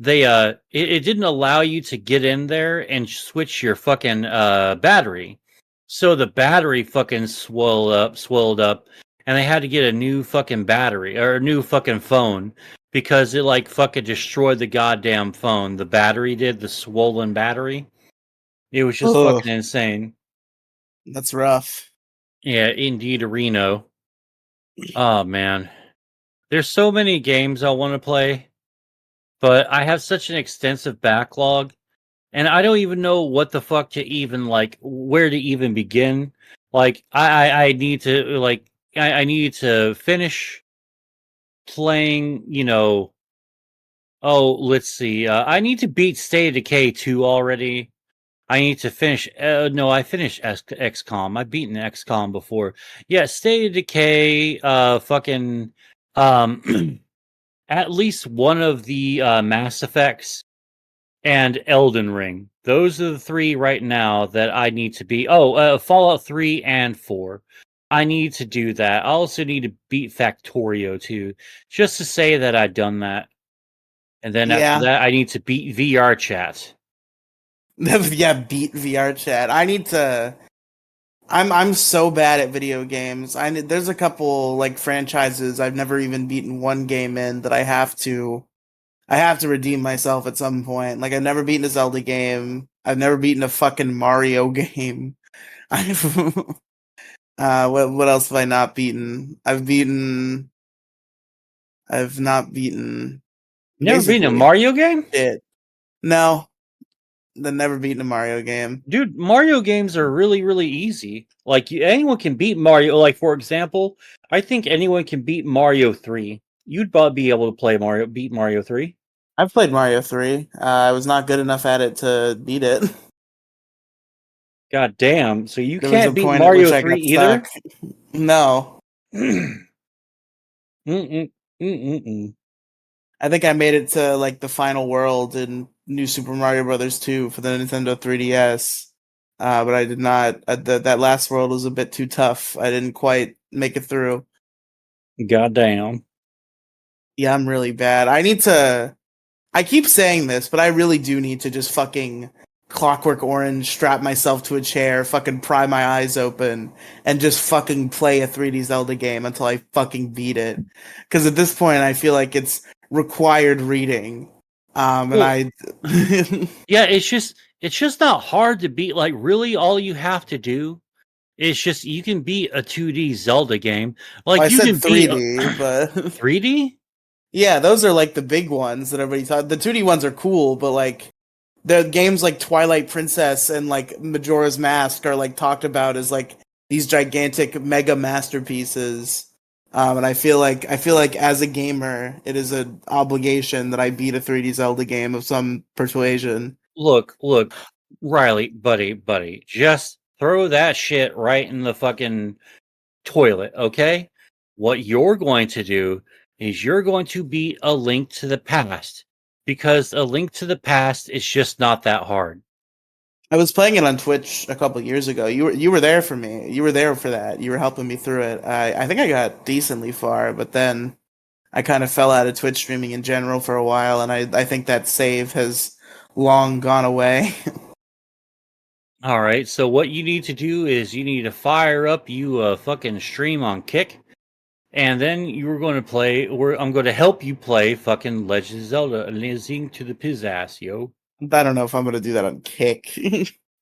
it didn't allow you to get in there and switch your fucking battery, so the battery fucking swelled up, and they had to get a new fucking battery or a new fucking phone because it like fucking destroyed the goddamn phone. The battery did, the swollen battery. It was just Ugh, fucking insane. that's rough. Yeah, indeed, Reno. Oh man, there's so many games I want to play, but I have such an extensive backlog, and I don't even know what the fuck to even like, where to even begin. Like, I need to I need to finish playing. Oh, let's see. I need to beat State of Decay 2 already. I need to finish. No, I finished XCOM. I've beaten XCOM before. Yeah, State of Decay. Fucking. At least one of the Mass Effects and Elden Ring. Those are the three right now that I need to be. Oh, Fallout 3 and 4. I need to do that. I also need to beat Factorio too, just to say that I've done that. And then after Yeah. that, I need to beat VR Chat. Yeah, beat VR chat. I need to. I'm so bad at video games. There's a couple like franchises I've never even beaten one game in that I have to redeem myself at some point. Like I've never beaten a Zelda game. I've never beaten a fucking Mario game. I've what else have I not beaten? I've not beaten Never beaten a basically Mario game? it. No, I've never beaten a Mario game. Dude, Mario games are really, really easy. Like, anyone can beat Mario. Like, for example, I think anyone can beat Mario 3. You'd probably be able to beat Mario 3. I've played Mario 3. I was not good enough at it to beat it. God damn. So you There was a can't beat point at which Mario I 3 got either? stuck. No. Mm-mm. Mm-mm-mm. I think I made it to like the final world in New Super Mario Brothers 2 for the Nintendo 3DS. But I did not. That last world was a bit too tough. I didn't quite make it through. God damn. Yeah, I'm really bad. I keep saying this, but I really do need to just fucking Clockwork Orange, strap myself to a chair, fucking pry my eyes open, and just fucking play a 3D Zelda game until I fucking beat it. Because at this point, I feel like it's required reading. And Well, I. yeah, it's just not hard to beat. Like, really, all you have to do is just you can beat a 2D Zelda game. I Like, you said can beat 3D, but 3D? yeah, those are like the big ones that everybody thought. The 2D ones are cool, but like the games like Twilight Princess and like Majora's Mask are like talked about as like these gigantic mega masterpieces. And I feel like as a gamer, it is an obligation that I beat a 3D Zelda game of some persuasion. Look, Riley, buddy, just throw that shit right in the fucking toilet, okay? What you're going to do is you're going to beat A Link to the Past because A Link to the Past is just not that hard. I was playing it on Twitch a couple years ago. You were there for me. You were there for that. You were helping me through it. I think I got decently far, but then I kind of fell out of Twitch streaming in general for a while, and I think that save has long gone away. All right, so what you need to do is you need to fire up you fucking stream on Kick, and then you're going to play, or I'm going to help you play fucking Legend of Zelda: A Link to the Pizzass, yo. I don't know if I'm gonna do that on Kick.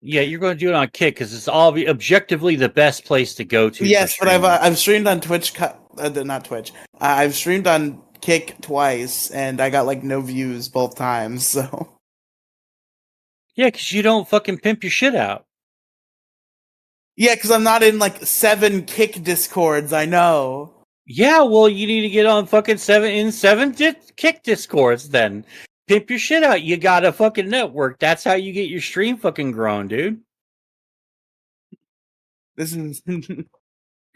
Yeah, you're going to do it on Kick because it's objectively the best place to go to. Yes, for but streaming. I've streamed on Twitch, not Twitch. I've streamed on Kick twice, and I got like no views both times. So Yeah, because you don't fucking pimp your shit out. Yeah, because I'm not in like 7 kick discords. I know. Yeah, well, you need to get on fucking seven kick discords then. Pimp your shit out. You got a fucking network. That's how you get your stream fucking grown, dude. This is.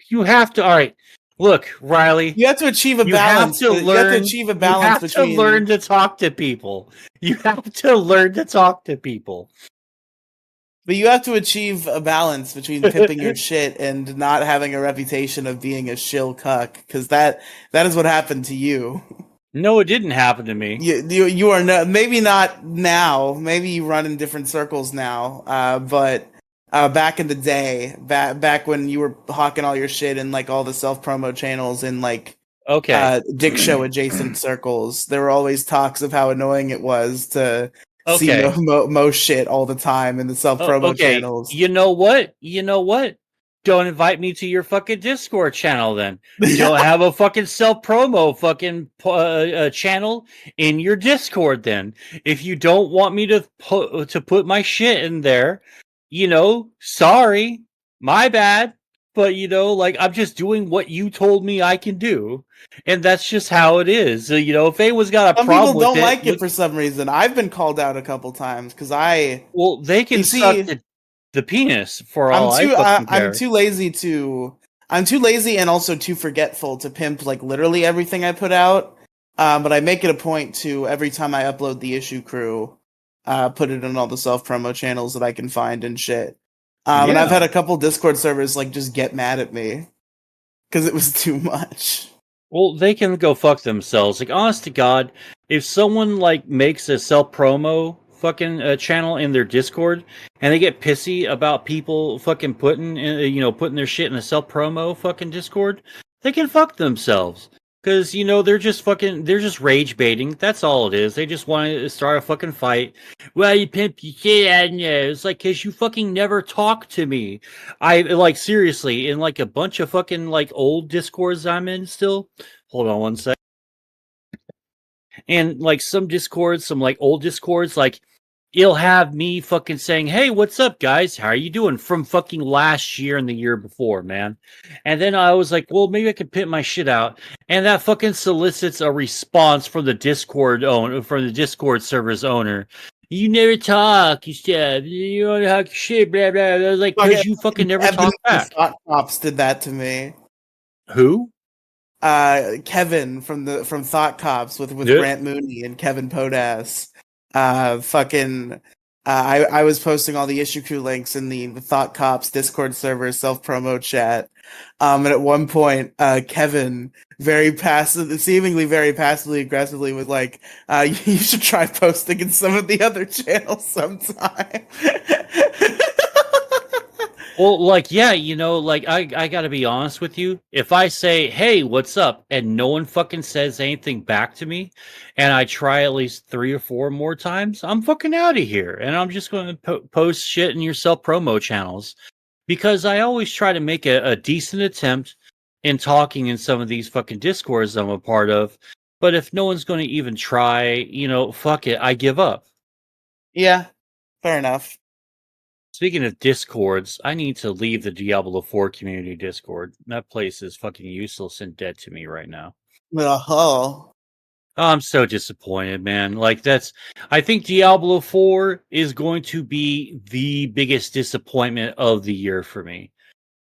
You have to. All right, look, Riely. You have to achieve a You have balance. to But you have to learn. achieve a You balance have to learn between. to talk to people. You have to learn to talk to people. But you have to achieve a balance between pimping your shit and not having a reputation of being a shill cuck, because that is what happened to you. No, it didn't happen to me. You are no, maybe not now. Maybe you run in different circles now. But back in the day, back when you were hawking all your shit in like all the self promo channels and like Okay. Dick Show adjacent circles, there were always talks of how annoying it was to see Okay. Mo shit all the time in the self promo Okay. channels. You know what? You know what? Don't invite me to your fucking Discord channel then. Don't have a fucking self promo fucking channel in your Discord then. If you don't want me to put my shit in there, sorry, my bad. But like I'm just doing what you told me I can do, and that's just how it is. If anyone's got a Some people problem with don't it, like it for some reason. I've been called out a couple times because well, they you can suck see, the penis for all I fucking I'm care. too lazy to I'm too lazy and also too forgetful to pimp like literally everything I put out. But I make it a point to every time I upload the issue crew, put it in all the self promo channels that I can find and shit. And I've Yeah. had a couple Discord servers like just get mad at me because it was too much. Well, they can go fuck themselves. Like, honest to God, if someone like makes a self promo fucking channel in their Discord and they get pissy about people fucking putting their shit in a self promo fucking Discord, they can fuck themselves. Because they're just rage baiting. That's all it is. They just want to start a fucking fight. Well, you pimp your shit out in there. It's like because you fucking never talk to me. I like seriously in like a bunch of fucking like old Discords I'm in still. Hold on one sec. And like some Discords, some like old Discords, like it'll have me fucking saying, "Hey, what's up, guys? How are you doing?" from fucking last year and the year before, man. And then I was like, "Well, maybe I could pimp my shit out." And that fucking solicits a response from the Discord server's owner. You never talk, you said. You don't talk shit, blah blah. I was like, Fucking because you fucking never Evan talk from back. Thought Cops did that to me. Who? Kevin from Thought Cops with Yeah. Grant Mooney and Kevin Podas. Fucking. I was posting all the issue crew links in the Thought Cops Discord server self promo chat. And at one point, Kevin seemingly very passively aggressively was like, "You should try posting in some of the other channels sometime." Well, like, yeah, like I gotta be honest with you. If I say, "Hey, what's up?" and no one fucking says anything back to me, and I try at least 3 or 4 more times, I'm fucking out of here, and I'm just going to post shit in your self promo channels because I always try to make a decent attempt in talking in some of these fucking discords I'm a part of. But if no one's going to even try, fuck it, I give up. Yeah, fair enough. Speaking of discords, I need to leave the Diablo 4 community discord. That place is fucking useless and dead to me right now. Oh. Oh, I'm so disappointed, man. I think Diablo 4 is going to be the biggest disappointment of the year for me.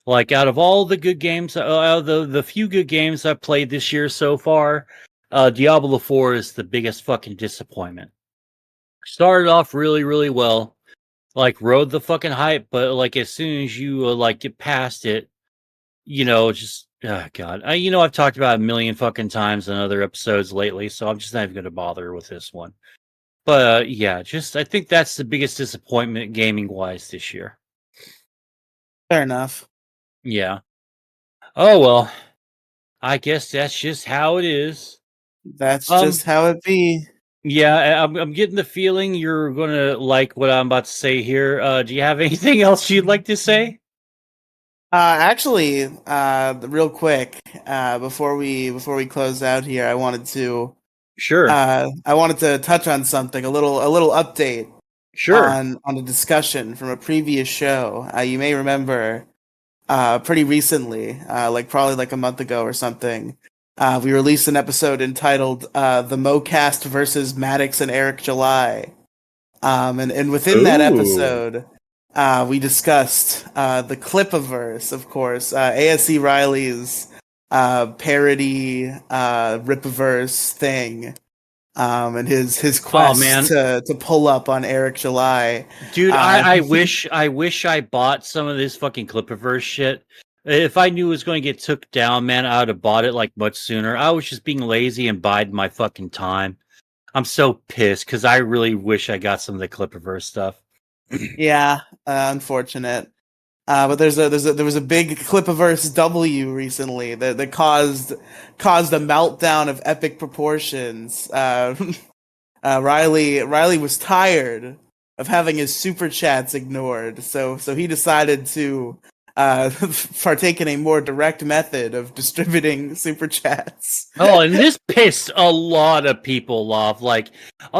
Like, out of all the good games, out of the few good games I've played this year so far, Diablo 4 is the biggest fucking disappointment. Started off really, really well. Like, rode the fucking hype, but like as soon as you get past it, just oh god. I've talked about it a million fucking times in other episodes lately, so I'm just not even going to bother with this one. But yeah, just I think that's the biggest disappointment gaming wise this year. Fair enough. Yeah. Oh well. I guess that's just how it is. That's just how it be. Yeah, I'm getting the feeling you're gonna like what I'm about to say here. Do you have anything else you'd like to say? Actually, real quick, before we close out here, Sure. I wanted to touch on something, a little update. Sure. on a discussion from a previous show. You may remember pretty recently, like probably like a month ago or something. We released an episode entitled "The MoCast versus Maddox and Eric July," and within that Ooh. episode, we discussed the Clipaverse, of course, ASERiely's parody Ripaverse thing, and his Oh quest man, to pull up on Eric July. dude, Uh, I wish I bought some of this fucking Clipperverse shit. If I knew it was going to get took down, man, I would have bought it like much sooner. I was just being lazy and biding my fucking time. I'm so pissed because I really wish I got some of the Clipperverse stuff. yeah, unfortunate. But there was a big Clipaverse W recently that caused a meltdown of epic proportions. Riely was tired of having his super chats ignored, so he decided to partake in a more direct method of distributing super chats. Oh, and this pissed a lot of people off. Like,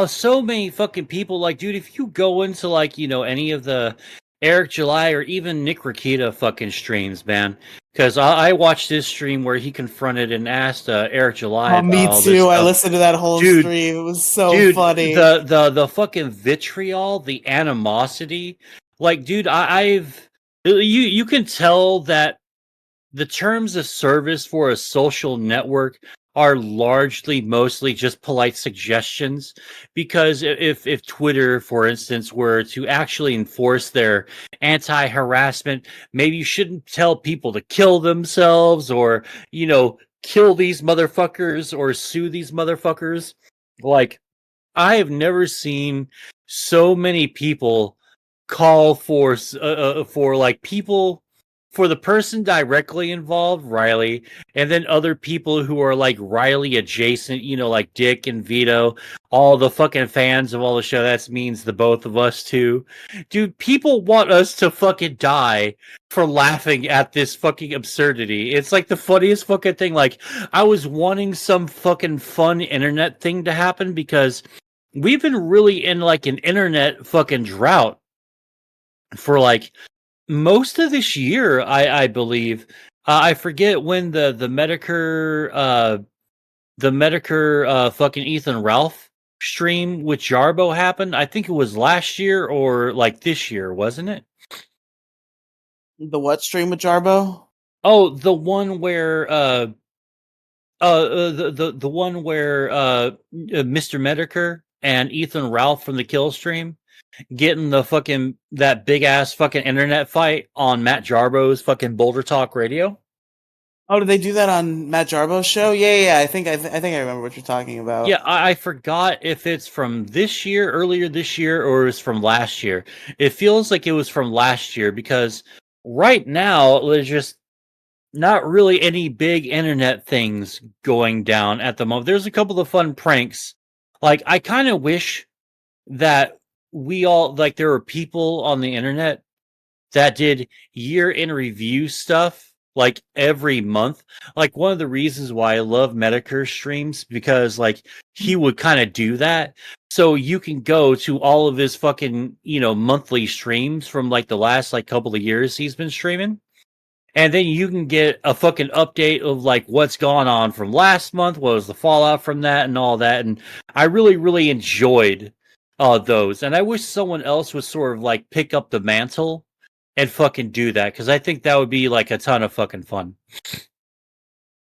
so many fucking people. Like, dude, if you go into like any of the Eric July or even Nick Rakita fucking streams, man, because I watched this stream where he confronted and asked Eric July Oh, about me all this too. I stuff. listened to that whole Dude, stream. It was so dude, funny. the fucking vitriol, the animosity. Like, dude, I've you can tell that the terms of service for a social network are largely mostly just polite suggestions, because if Twitter, for instance, were to actually enforce their anti-harassment, maybe you shouldn't tell people to kill themselves, or kill these motherfuckers or sue these motherfuckers. Like, I have never seen so many people call for like people, for the person directly involved, Riely, and then other people who are like Riely adjacent, like Dick and Vito, all the fucking fans of all the show. That means the both of us too. Dude, people want us to fucking die for laughing at this fucking absurdity. It's like the funniest fucking thing. Like, I was wanting some fucking fun internet thing to happen because we've been really in like an internet fucking drought for like most of this year, I believe. I forget when the Medicare fucking Ethan Ralph stream with Jarbo happened. I think it was last year or like this year, wasn't it? The what stream with Jarbo? Oh, the one where the one where Mr. Medicare and Ethan Ralph from the Kill stream getting the fucking that big ass fucking internet fight on Matt Jarbo's fucking Boulder Talk Radio. Oh, did they do that on Matt Jarbo's show? Yeah. I think I remember what you're talking about. Yeah, I forgot if it's from this year, earlier this year, or it's from last year. It feels like it was from last year because right now there's just not really any big internet things going down at the moment. There's a couple of fun pranks. Like, I kind of wish that we all, like, there were people on the internet that did year in review stuff like every month. Like, one of the reasons why I love Medicare streams, because like he would kind of do that. So you can go to all of his fucking, monthly streams from like the last like couple of years he's been streaming. And then you can get a fucking update of like what's gone on from last month, what was the fallout from that, and all that. And I really, really enjoyed those. And I wish someone else would sort of like pick up the mantle and fucking do that, because I think that would be like a ton of fucking fun.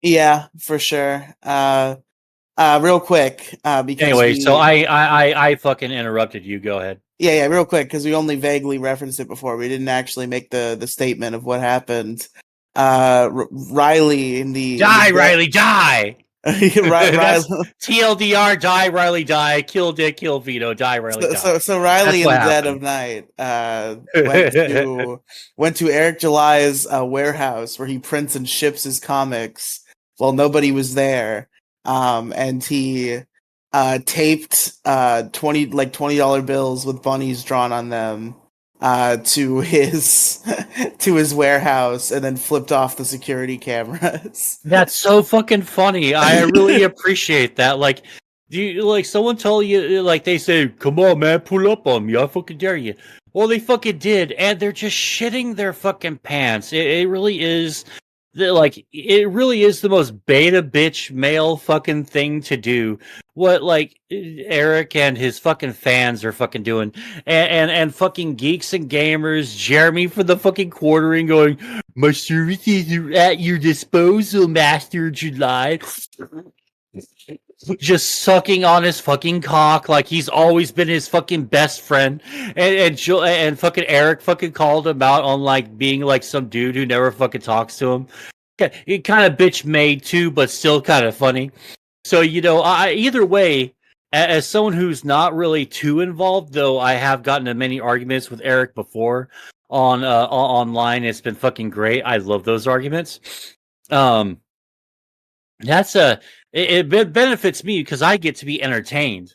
Yeah, for sure. Real quick, because Anyway, so I fucking interrupted you. Go ahead. yeah, real quick, because we only vaguely referenced it before. We didn't actually make the statement of what happened. Riely in the Die, Riely, die! Riely, TLDR, die, Riely, die. Kill Dick, kill Vito, die, Riely, die. so Riely in the dead happened. of night went to Eric July's warehouse where he prints and ships his comics while nobody was there, and he taped $20 bills with bunnies drawn on them to his warehouse, and then flipped off the security cameras. That's so fucking funny. I really appreciate that. Like, Do you like someone told you like they say, "Come on, man, pull up on me, I fucking dare you." Well, they fucking did, and they're just shitting their fucking pants. It really is. It really is the most beta bitch male fucking thing to do. What like Eric and his fucking fans are fucking doing, and fucking geeks and gamers, Jeremy for the fucking quartering, going, "My services are at your disposal, Master July." Just sucking on his fucking cock like he's always been his fucking best friend, and fucking Eric fucking called him out on like being like some dude who never fucking talks to him. It kind of bitch made too, but still kind of funny. So either way, as someone who's not really too involved, though, I have gotten in many arguments with Eric before on online. It's been fucking great. I love those arguments. That's it benefits me because I get to be entertained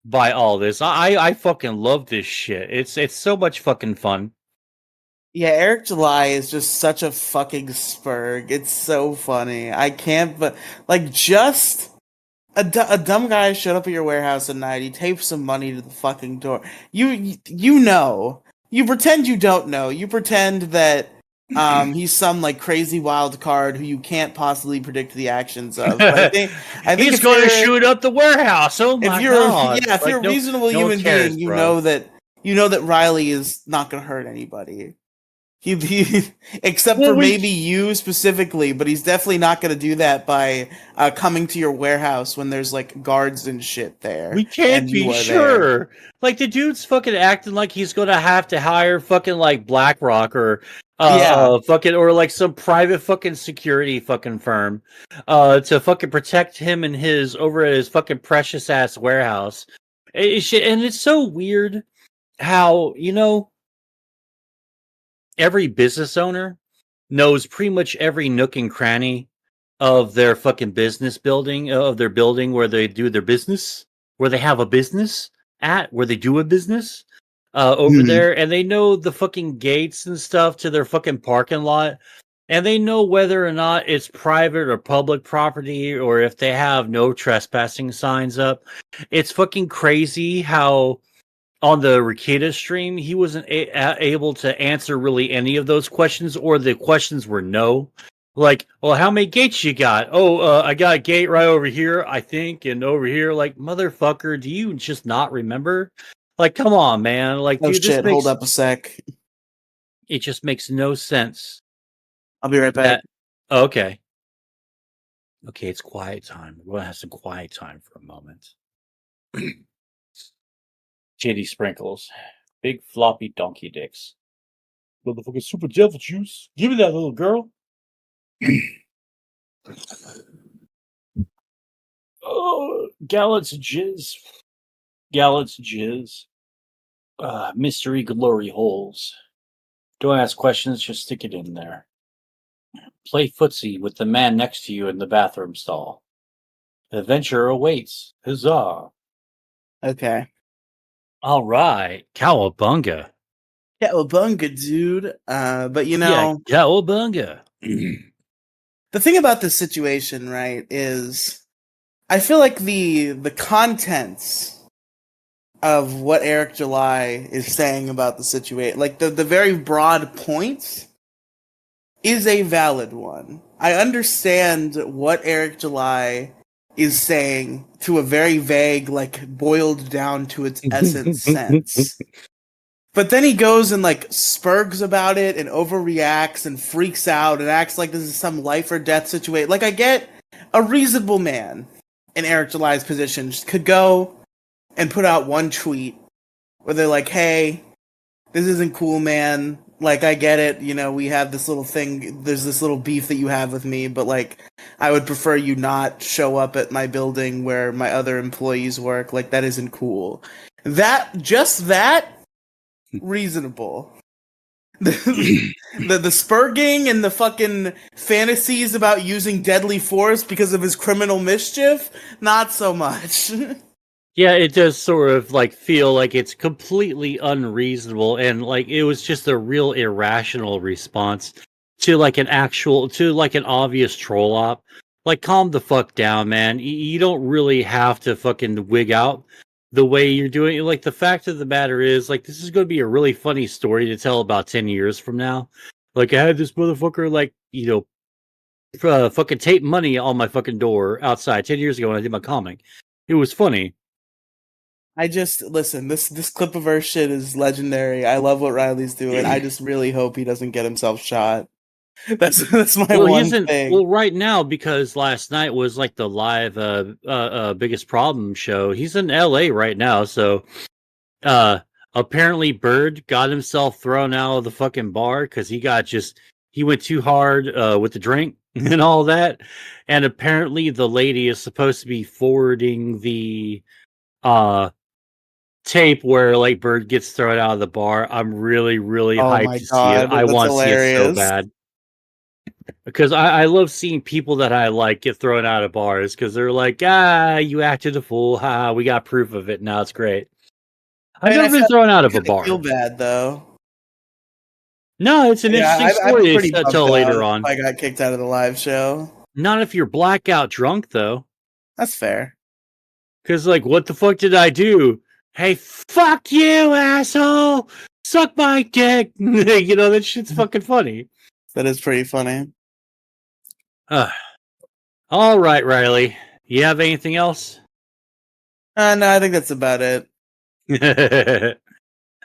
by all this. I fucking love this shit. It's so much fucking fun. Yeah, Eric July is just such a fucking spurg. It's so funny. I can't, but like, just a dumb guy showed up at your warehouse at night. He taped some money to the fucking door. You know. You pretend you don't know. You pretend that he's some like crazy wild card who you can't possibly predict the actions of. But I think he's going to shoot up the warehouse. Oh my god! Yeah, if you're a reasonable human being, you know that Riely is not going to hurt anybody. He except for maybe you specifically, but he's definitely not going to do that by coming to your warehouse when there's like guards and shit there. We can't be sure. There. Like the dude's fucking acting like he's going to have to hire fucking like BlackRock or fucking or like some private fucking security fucking firm to fucking protect him and his over at his fucking precious ass warehouse. And it's so weird how every business owner knows pretty much every nook and cranny of their fucking business building, of their building where they do their business, where they have a business at, where they do a business over there. And they know the fucking gates and stuff to their fucking parking lot. And they know whether or not it's private or public property or if they have no trespassing signs up. It's fucking crazy how on the Rikita stream, he wasn't able to answer really any of those questions, or the questions were no. Like, well, how many gates you got? Oh, I got a gate right over here, I think, and over here. Like, motherfucker, do you just not remember? Like, come on, man. Like, dude, shit, hold up a sec. It just makes no sense. I'll be right back. Okay, it's quiet time. We're going to have some quiet time for a moment. JD Sprinkles. Big floppy donkey dicks. Motherfucking super devil juice. Give me that, little girl. Oh, Gallant's jizz. Mystery glory holes. Don't ask questions, just stick it in there. Play footsie with the man next to you in the bathroom stall. Adventure awaits. Huzzah. Okay. All right, cowabunga. Cowabunga, dude. But cowabunga. The thing about this situation, right, is I feel like the contents of what Eric July is saying about the situation, like the very broad points, is a valid one. I understand what Eric July is saying to a very vague, like, boiled down to its essence sense. But then he goes and, like, spurgs about it and overreacts and freaks out and acts like this is some life or death situation. Like, I get a reasonable man in Eric July's position could go and put out one tweet where they're like, hey, this isn't cool, man. Like, I get it, we have this little thing, there's this little beef that you have with me, but, like, I would prefer you not show up at my building where my other employees work. Like, that isn't cool. That, reasonable. The spurging and the fucking fantasies about using deadly force because of his criminal mischief, not so much. Yeah, it does sort of like feel like it's completely unreasonable, and like it was just a real irrational response to like an obvious troll op. like, calm the fuck down, man. You don't really have to fucking wig out the way you're doing it. Like, the fact of the matter is, like, this is going to be a really funny story to tell about 10 years from now. Like, I had this motherfucker, like, fucking tape money on my fucking door outside 10 years ago when I did my comic. It was funny. I just listen. This clip of our shit is legendary. I love what Riley's doing. I just really hope he doesn't get himself shot. That's my Well, he one isn't. thing. Well, right now, because last night was like the live biggest problem show. He's in LA right now, so apparently Bird got himself thrown out of the fucking bar because he went too hard with the drink and all that. And apparently the lady is supposed to be forwarding the tape where like Bird gets thrown out of the bar. I'm really, really Oh hyped my to see it. god, I that's want to see it so hilarious. bad. Because I love seeing people that I like get thrown out of bars because they're like, you acted a fool. Ha, we got proof of it. Now it's great. I've never been thrown out of a bar. I feel bad though. No, it's an interesting story to tell later on. I got kicked out of the live show. Not if you're blackout drunk, though. That's fair. Because, like, what the fuck did I do? Hey, fuck you, asshole! Suck my dick! That shit's fucking funny. That is pretty funny. All right, Riley. You have anything else? No, I think that's about it.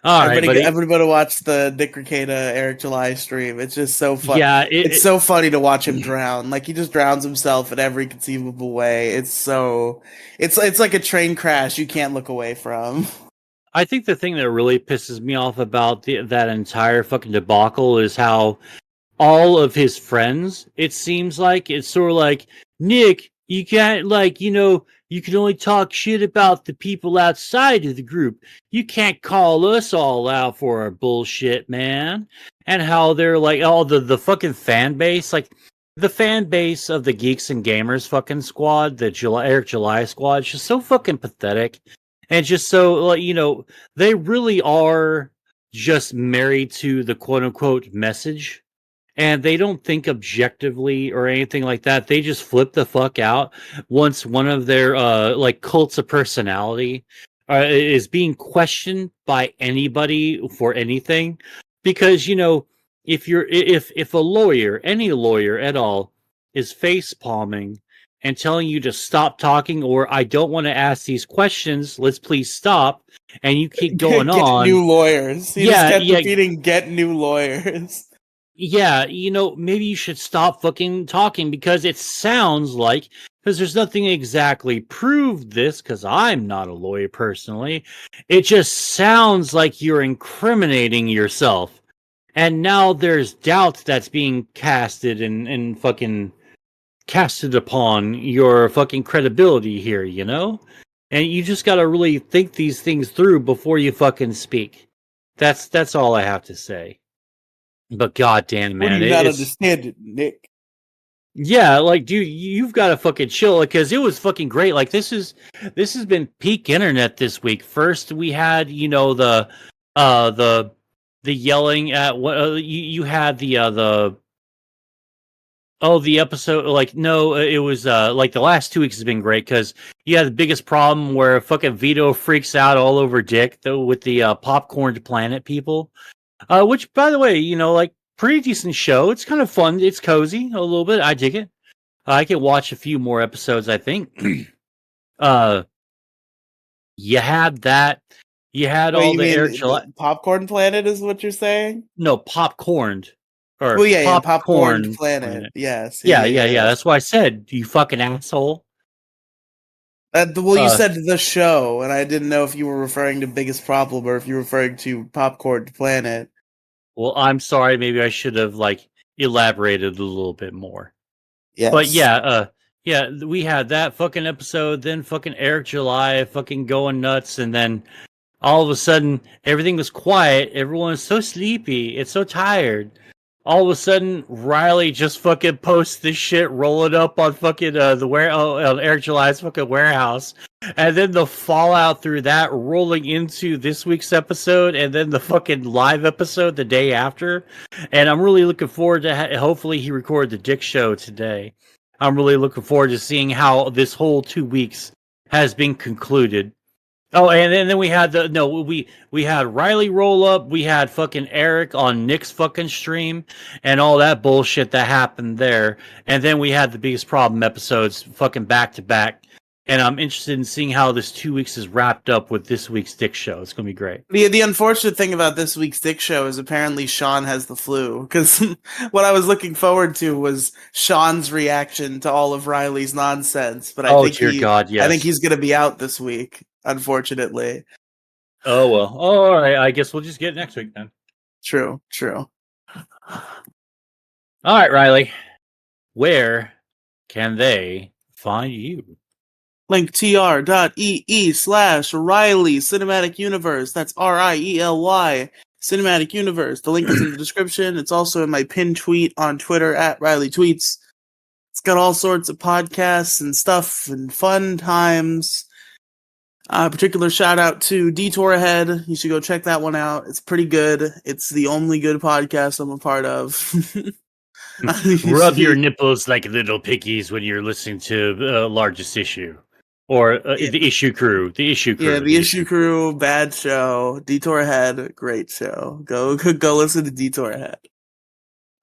All right, buddy. Everybody watch the Nick Ricada Eric July stream. It's just so fun. Yeah, it's so funny to watch him drown. Like he just drowns himself in every conceivable way. It's like a train crash you can't look away from. I think the thing that really pisses me off about that entire fucking debacle is how all of his friends, it seems like, it's sort of like, Nick, you can't, like, you can only talk shit about the people outside of the group. You can't call us all out for our bullshit, man. And how they're like, the fucking fan base, like, the fan base of the Geeks and Gamers fucking squad, the Eric July squad, is just so fucking pathetic. And just so, like, they really are just married to the quote-unquote message. And they don't think objectively or anything like that. They just flip the fuck out once one of their like cults of personality is being questioned by anybody for anything. Because if a lawyer, any lawyer at all, is face palming and telling you to stop talking or I don't want to ask these questions, let's please stop, and you keep going on. Get new lawyers. You just kept repeating, get new lawyers. Yeah, maybe you should stop fucking talking because it sounds like, because there's nothing exactly proved this, because I'm not a lawyer personally, it just sounds like you're incriminating yourself. And now there's doubt that's being casted and fucking casted upon your fucking credibility here, And you just gotta really think these things through before you fucking speak. That's all I have to say. But goddamn, man, what do you not understand it, Nick? Yeah, like, dude, you've got to fucking chill because it was fucking great. Like, this has been peak internet this week. First, we had the yelling at what you had the episode. Like, no, it was like the last 2 weeks has been great because you had the biggest problem where fucking Vito freaks out all over Dick with the Popcorn Planet people. Which, by the way, like, pretty decent show. It's kind of fun. It's cozy a little bit. I dig it. I can watch a few more episodes, I think. You had that. You had all the Eric July. Popcorn Planet is what you're saying? No, Popcorned. Or Popcorn Planet. Yes. Yeah. That's why I said, you fucking asshole. You said the show, and I didn't know if you were referring to Biggest Problem or if you were referring to Popcorn Planet. Well, I'm sorry. Maybe I should have elaborated a little bit more. Yes. But yeah, we had that fucking episode. Then fucking Eric July fucking going nuts, and then all of a sudden everything was quiet. Everyone is so sleepy. It's so tired. All of a sudden, Riley just fucking posts this shit, rolling up on fucking Eric July's fucking warehouse, and then the fallout through that rolling into this week's episode, and then the fucking live episode the day after. And I'm really looking forward to hopefully he recorded the Dick Show today. I'm really looking forward to seeing how this whole 2 weeks has been concluded. Oh, and then we had we had Riley roll up, we had fucking Eric on Nick's fucking stream, and all that bullshit that happened there, and then we had the biggest problem episodes fucking back to back. And I'm interested in seeing how this 2 weeks is wrapped up with this week's Dick Show. It's gonna be great. The unfortunate thing about this week's Dick Show is apparently Sean has the flu, because what I was looking forward to was Sean's reaction to all of Riley's nonsense. But I think God, yes. I think he's gonna be out this week, unfortunately. Oh well. All right. I guess we'll just get it next week then. True. All right, Riley. Where can they find you? Link tr.ee/Riley Cinematic Universe. That's RIELY Cinematic Universe. The link is in the description. It's also in my pinned tweet on Twitter at Riley Tweets. It's got all sorts of podcasts and stuff and fun times. Particular shout out to Detour Ahead. You should go check that one out. It's pretty good. It's the only good podcast I'm a part of. Rub your nipples like little piggies when you're listening to Largest Issue. Or the Issue Crew. The Issue Crew. Yeah, the Issue Crew, bad show. Detour Ahead, great show. Go listen to Detour Ahead.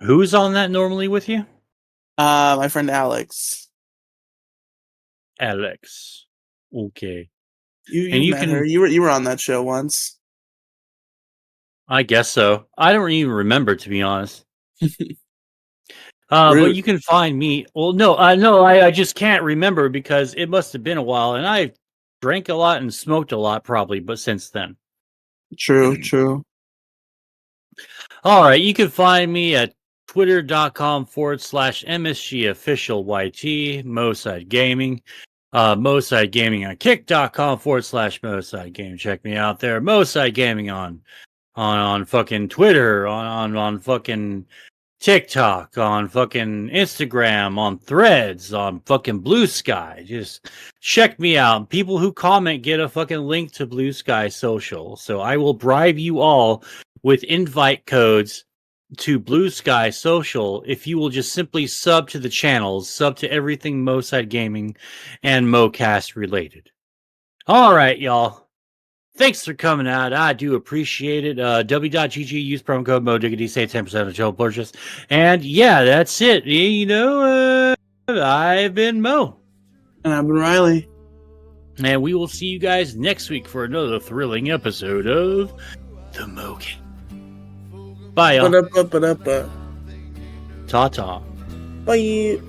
Who's on that normally with you? My friend Alex. Alex. Okay. You met her. You were on that show once. I guess so. I don't even remember, to be honest. But you can find me. Well, no, I just can't remember because it must have been a while, and I drank a lot and smoked a lot, probably. But since then, true. All right, you can find me at twitter.com/MSGOfficialYT, Moside Gaming. Moside Gaming on kick.com/Moside Gaming. Check me out there. Moside Gaming on fucking Twitter, on fucking TikTok, on fucking Instagram, on Threads, on fucking Blue Sky. Just check me out. People who comment get a fucking link to Blue Sky Social. So I will bribe you all with invite codes to Blue Sky Social if you will just simply sub to the channels, sub to everything Moside Gaming and MoCast related. All right, y'all. Thanks for coming out. I do appreciate it. W.GG, use promo code MoDiggity, save 10% of total purchase. And yeah, that's it. You know, I've been Mo. And I've been Riley. And we will see you guys next week for another thrilling episode of The Mokin. Bye, y'all. Ba-da-ba-ba-da-ba. Ta-ta. Bye.